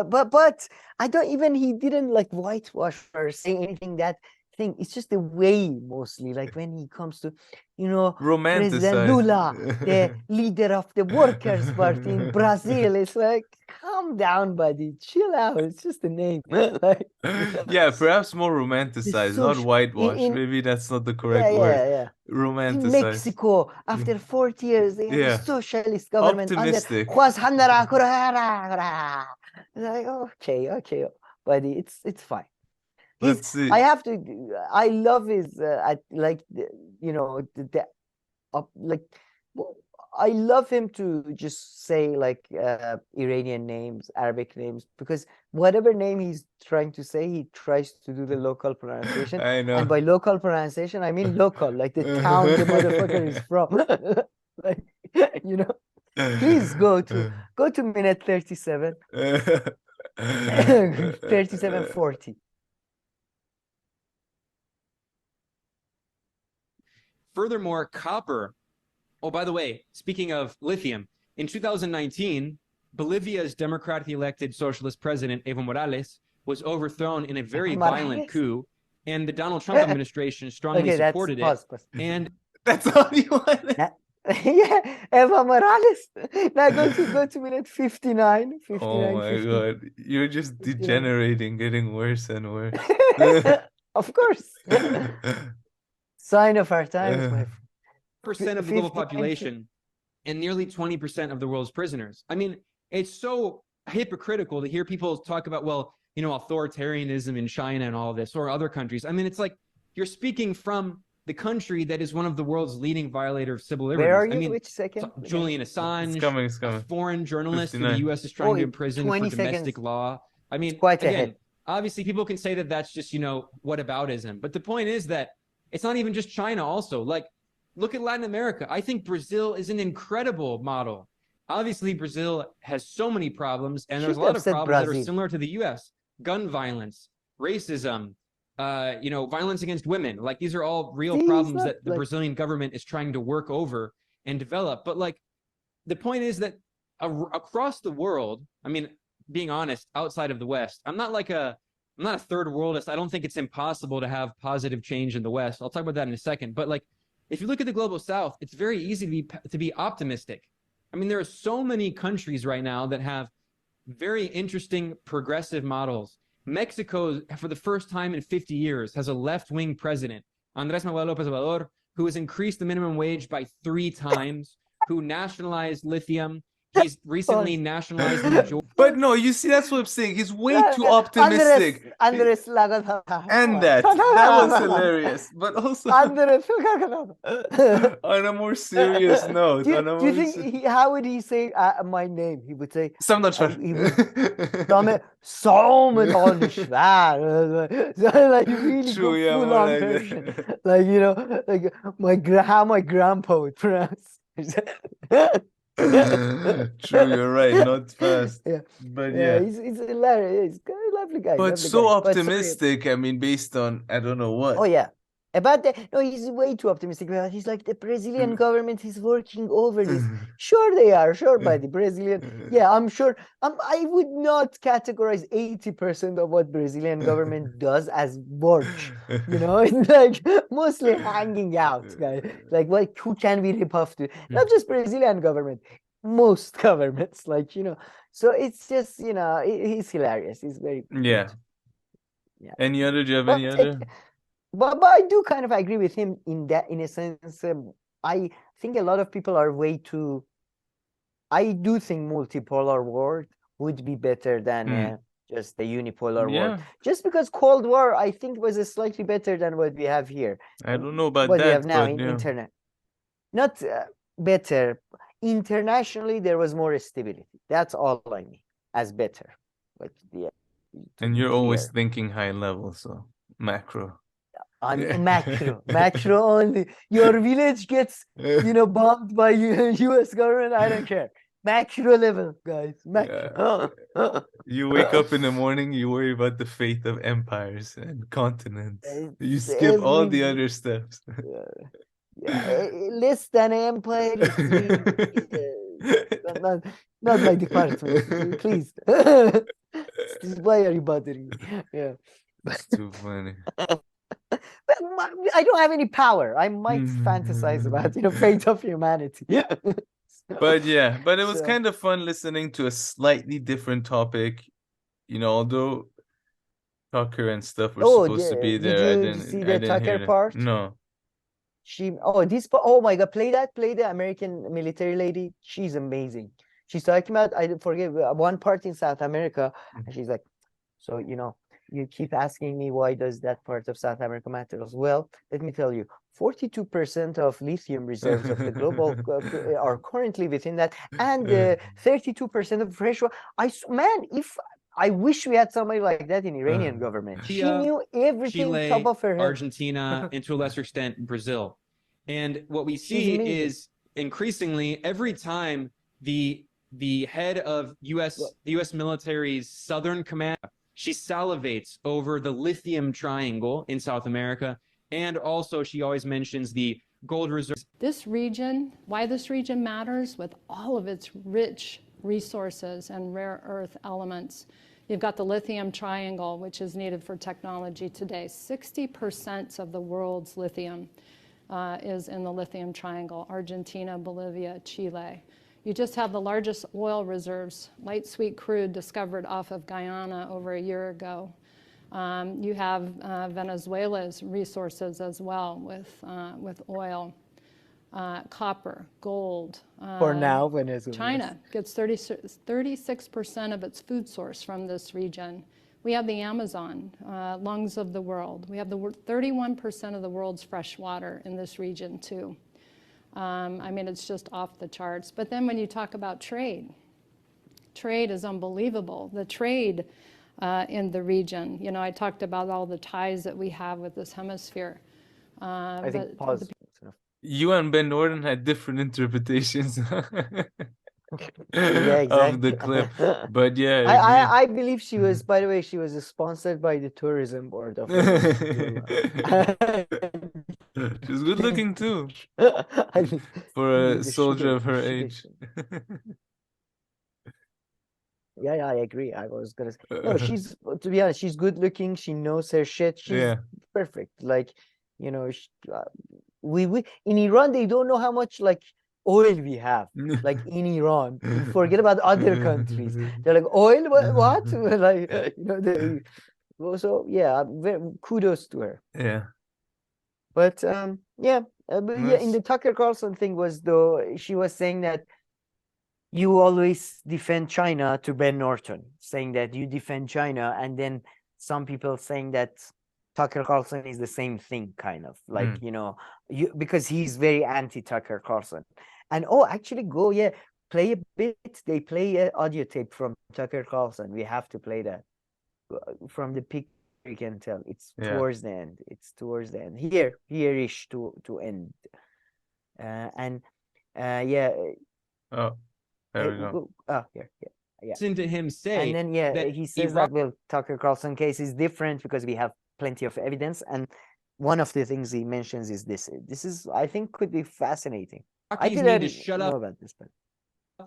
but I don't even, he didn't like whitewash or say anything that thing. It's just the way mostly, like when he comes to, President Romanticize. Lula, the leader of the Workers' Party in Brazil. It's like, calm down, buddy, chill out. It's just a name. Like, Yeah, perhaps more romanticized, not whitewashed. Maybe that's not the correct word. yeah. In Romanticized. Mexico, after 40 years, they have a socialist government Optimistic. under Juan Handara. Like, okay, buddy, it's fine. Let's see. I love his, I love him to just say like Iranian names, Arabic names, because whatever name he's trying to say, he tries to do the local pronunciation. I know. And by local pronunciation, I mean local, like the town the motherfucker is from. Like, please go to minute 37. 37:40. Furthermore, copper. Oh, by the way, speaking of lithium, in 2019, Bolivia's democratically elected socialist president, Evo Morales, was overthrown in a very violent coup, and the Donald Trump administration strongly supported it. Pause. And that's all you want. Yeah, Evo Morales. Now go to minute 59. Oh my 50. God, you're just degenerating, getting worse and worse. Of course. Sign of our times, my friend. Percent of the global population and nearly 20% of the world's prisoners. I mean, it's so hypocritical to hear people talk about, authoritarianism in China and all this, or other countries. I mean, it's like you're speaking from the country that is one of the world's leading violator of civil liberties. Where are you? I mean, Which second? Julian Assange, it's coming. a foreign journalist who the 59. U.S. is trying to imprison for domestic law. I mean, again, obviously people can say that that's just, whataboutism. But the point is that it's not even just China also. Like, look at Latin America. I think Brazil is an incredible model. Obviously, Brazil has so many problems, and there's a lot of problems that are similar to the U.S. Gun violence, racism, violence against women. Like, these are all real problems that the Brazilian government is trying to work over and develop. But, like, the point is that across the world, I mean, being honest, outside of the West, I'm not a third worldist. I don't think it's impossible to have positive change in the West. I'll talk about that in a second. But, like, if you look at the global South, it's very easy to be optimistic. I mean, there are so many countries right now that have very interesting progressive models. Mexico, for the first time in 50 years, has a left-wing president, Andrés Manuel López Obrador, who has increased the minimum wage by 3 times, who nationalized lithium. He's recently nationalized the majority. But no, you see, that's what I'm saying. He's way too optimistic. Andres And that was hilarious. But also Andres on a more serious note. Do you think how would he say my name? He would say like really full on Persian. Like how my grandpa would pronounce. True, you're right. Not fast. But yeah, he's hilarious. He's a lovely guy. But so optimistic. I mean, based on I don't know what. Oh yeah. About that, no, he's way too optimistic about it. He's like, the Brazilian government is working over this. Sure they are, sure, by the Brazilian. Yeah, I'm sure. I would not categorize 80% of what Brazilian government does as work. It's like mostly hanging out, guys. Like, who can we rip off to? Not just Brazilian government, most governments, So it's just, he's hilarious. He's very good. Yeah. Any other? Do you have any other? But I do kind of agree with him in a sense. I think a lot of people are way too. I do think multipolar world would be better than just the unipolar world. Just because Cold War, I think, was slightly better than what we have here. I don't know about what that. We have now in internet. Not better. Internationally, there was more stability. That's all I mean as better. But and you're always thinking high level, so macro. On macro only. Your village gets, bombed by U.S. government. I don't care. Macro level, guys. Macro. Yeah. You wake up in the morning, you worry about the fate of empires and continents. You skip all the other steps. Less than empire. Not my department, please. Why are you bothering me? Yeah. It's too funny. I don't have any power. I might fantasize about, fate of humanity. But yeah, but it was kind of fun listening to a slightly different topic. Although Tucker and stuff were supposed to be there, did you see the Tucker part? No. Oh my God, play the American military lady. She's amazing. She's talking about, I forget, one part in South America, and she's like, so, you keep asking me why does that part of South America matter as well. Let me tell you, 42% of lithium reserves of the global are currently within that, and 32% of fresh water. I wish we had somebody like that in Iranian government. She knew everything Chile, top of her head. Argentina, and to a lesser extent, Brazil. And what we see is increasingly every time the head of the U.S. military's Southern Command, she salivates over the lithium triangle in South America, and also she always mentions the gold reserves. This region, why this region matters with all of its rich resources and rare earth elements. You've got the lithium triangle, which is needed for technology today. 60% of the world's lithium is in the lithium triangle: Argentina, Bolivia, Chile. You just have the largest oil reserves, light sweet crude, discovered off of Guyana over a year ago. You have Venezuela's resources as well with oil. Copper, gold. For now, Venezuela. China gets 36% of its food source from this region. We have the Amazon, lungs of the world. We have 31% of the world's fresh water in this region too. I mean, it's just off the charts. But then when you talk about trade is unbelievable. The trade in the region, I talked about all the ties that we have with this hemisphere. I think pause. You and Ben Norton had different interpretations exactly. of the clip, but yeah, I believe she was. By the way, she was sponsored by the tourism board of. She's good looking too, for a soldier of her age. Yeah, I agree. I was gonna say, no, she's, to be honest, she's good looking. She knows her shit. She's perfect. Like, we in Iran, they don't know how much oil we have. Like in Iran, forget about other countries. They're like, oil? What? So yeah, kudos to her. Yeah. But in the Tucker Carlson thing she was saying that you always defend China to Ben Norton, saying that you defend China, and then some people saying that Tucker Carlson is the same thing, kind of like, because he's very anti-Tucker Carlson. And actually play a bit. They play an audio tape from Tucker Carlson. We have to play that from the picture. You can tell it's towards the end. It's towards the end. Here-ish to end. Oh, there we go. Here. Yeah. Listen to him say, and then he says that Tucker Carlson case is different because we have plenty of evidence, and one of the things he mentions is this. This is, I think, could be fascinating. I need to shut up about this,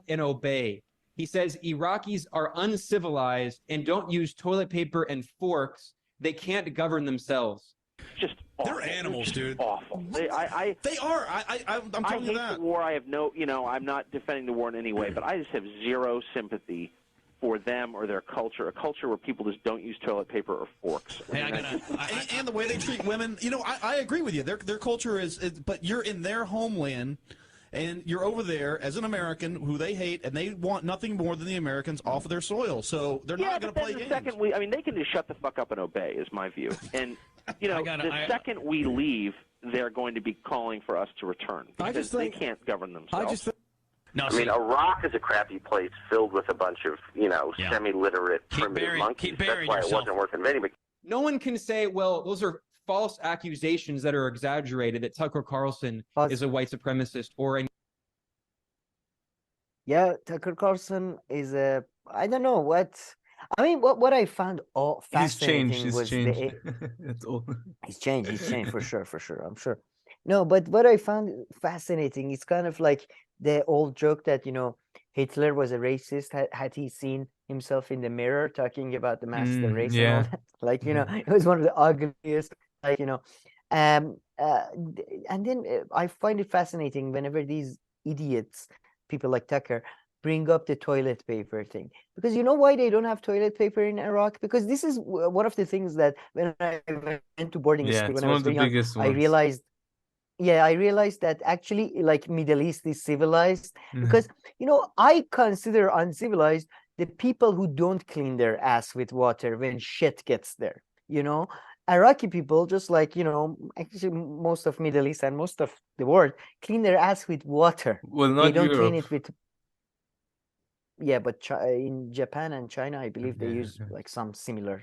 and obey. He says Iraqis are uncivilized and don't use toilet paper and forks. They can't govern themselves. Just awful. They're animals, dude. Awful. They are. I'm telling you that. I hate the war. I have no, I'm not defending the war in any way, but I just have zero sympathy for them or their culture, a culture where people just don't use toilet paper or forks. And the way they treat women, I agree with you. Their culture is, but you're in their homeland, and you're over there as an American who they hate, and they want nothing more than the Americans off of their soil. So they're not going to play games. They can just shut the fuck up and obey, is my view. And the second we leave, they're going to be calling for us to return because they can't govern themselves. Iraq is a crappy place filled with a bunch of, semi-literate primitive monkeys. That's why it wasn't working many. No one can say, well, those are false accusations that are exaggerated, that Tucker Carlson is a white supremacist or a... Yeah, Tucker Carlson is a... I don't know what... I mean, what I found fascinating was... That's all. He's changed for sure, I'm sure. No, but what I found fascinating is kind of like the old joke that, Hitler was a racist. Had he seen himself in the mirror talking about the master race and all that? Like, it was one of the ugliest like, and then I find it fascinating whenever these idiots, people like Tucker, bring up the toilet paper thing, because you know why they don't have toilet paper in Iraq? Because this is one of the things that when I went to boarding school when I was very young, I realized. Yeah, I realized that actually, like, Middle East is civilized because I consider uncivilized the people who don't clean their ass with water when shit gets there. Iraqi people, just like actually most of Middle East and most of the world, clean their ass with water. Well, not they don't Europe. clean it with. Yeah, but in Japan and China, I believe they use like some similar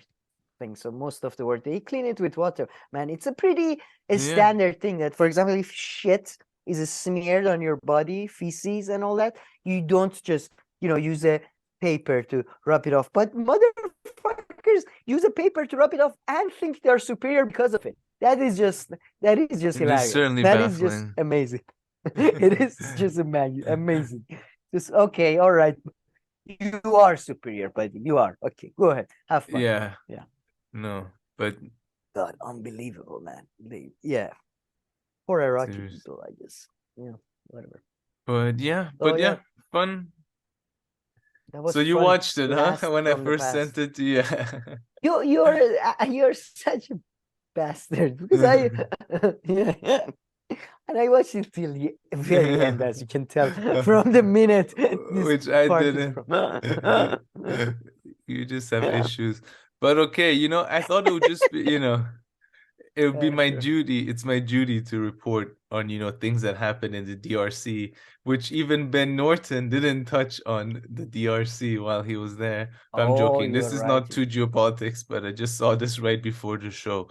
thing. So most of the world, they clean it with water. Man, it's a pretty standard thing that, for example, if shit is smeared on your body, feces and all that, you don't just, use a paper to rub it off. But motherfuckers use a paper to rub it off and think they're superior because of it. That is just hilarious. Certainly that baffling. Is just amazing. It is just amazing. Just okay, all right. You are superior, buddy. You are. Okay, go ahead. Have fun. Yeah. Yeah. No, but God, unbelievable, man. Poor Iraqi people, I guess. Whatever. But yeah, fun. So you watched it, huh? When I first sent it to you. You're such a bastard because and I watched it till the very end, as you can tell from the minute. Which I didn't. You just have issues. But okay, I thought it would just be, it would be my duty. It's my duty to report on, things that happen in the DRC, which even Ben Norton didn't touch on the DRC while he was there. But I'm joking. This is not too geopolitics, but I just saw this right before the show.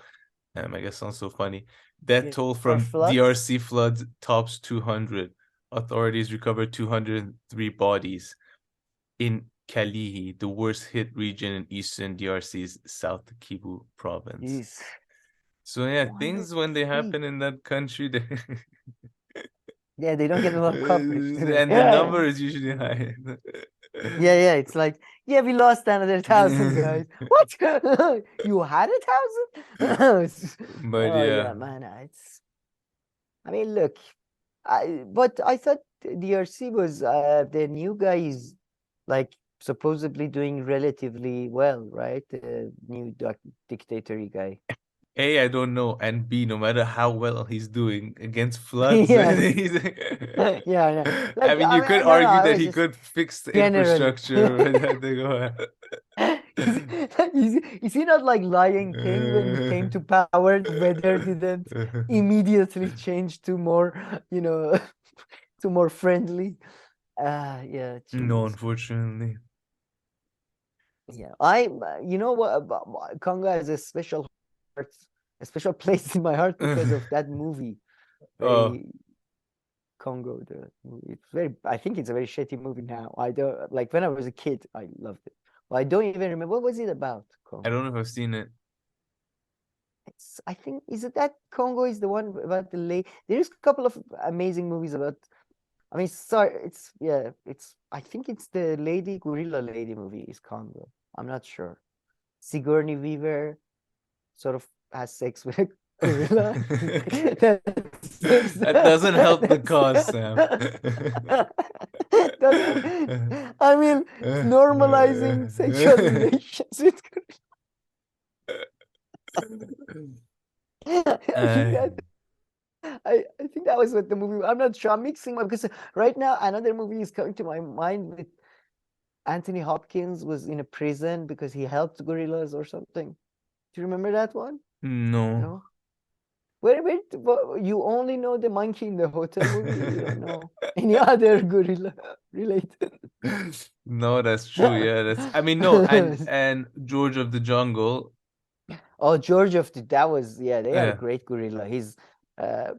I guess sounds so funny. Death toll from DRC floods tops 200. Authorities recovered 203 bodies in Kalihi, the worst hit region in eastern DRC's South Kivu province. Jeez. So yeah, things when they happen in that country, they don't get a lot of coverage. And the number is usually high. Yeah, it's like, we lost another 1,000 guys. What? You had 1,000? But yeah, man, I mean, look, but I thought DRC was the new guy is like supposedly doing relatively well, right? The new dictator guy. A, I don't know, and B, no matter how well he's doing against floods, I know. Like, I mean, you could argue that he could fix the infrastructure. Is he not like Lion King when he came to power? The weather didn't immediately change to more, to more friendly. Yeah. Geez. No, unfortunately. Yeah, what? Congo has a special place in my heart because of that movie. Congo, the movie. I think it's a very shitty movie now. I don't like when I was a kid, I loved it. Well, I don't even remember what was it about. Congo? I don't know if I've seen it. I think is it that Congo is the one about the lady. There's a couple of amazing movies about. I mean, sorry, I think it's the gorilla lady movie is Congo. I'm not sure. Sigourney Weaver sort of has sex with a gorilla. That doesn't help the cause, Sam. I mean, normalizing sexual relations with gorillas. I think that was what the movie. I'm not sure. I'm mixing up because right now another movie is coming to my mind with Anthony Hopkins was in a prison because he helped gorillas or something. Do you remember that one? No. Wait, you only know the monkey in the hotel movie. You don't know any other gorilla related. No, that's true. Yeah, I mean, no, and George of the Jungle. Oh, George of the they are a great gorilla. He's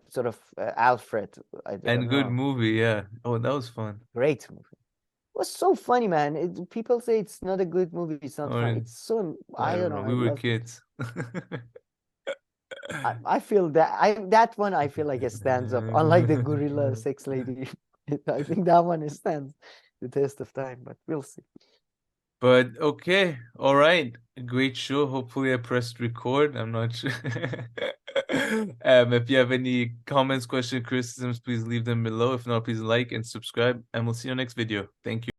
sort of Alfred. Good movie, yeah. Oh, that was fun. Great movie. It was so funny, man. People say it's not a good movie. It's not fun. It's so I don't know. We were kids. I feel that one. I feel like it stands up. Unlike the gorilla sex lady, I think that one stands the test of time. But we'll see. But okay, all right. Great show. Hopefully I pressed record. I'm not sure. If you have any comments, questions, criticisms, please leave them below. If not, please like and subscribe, and we'll see you next video. Thank you.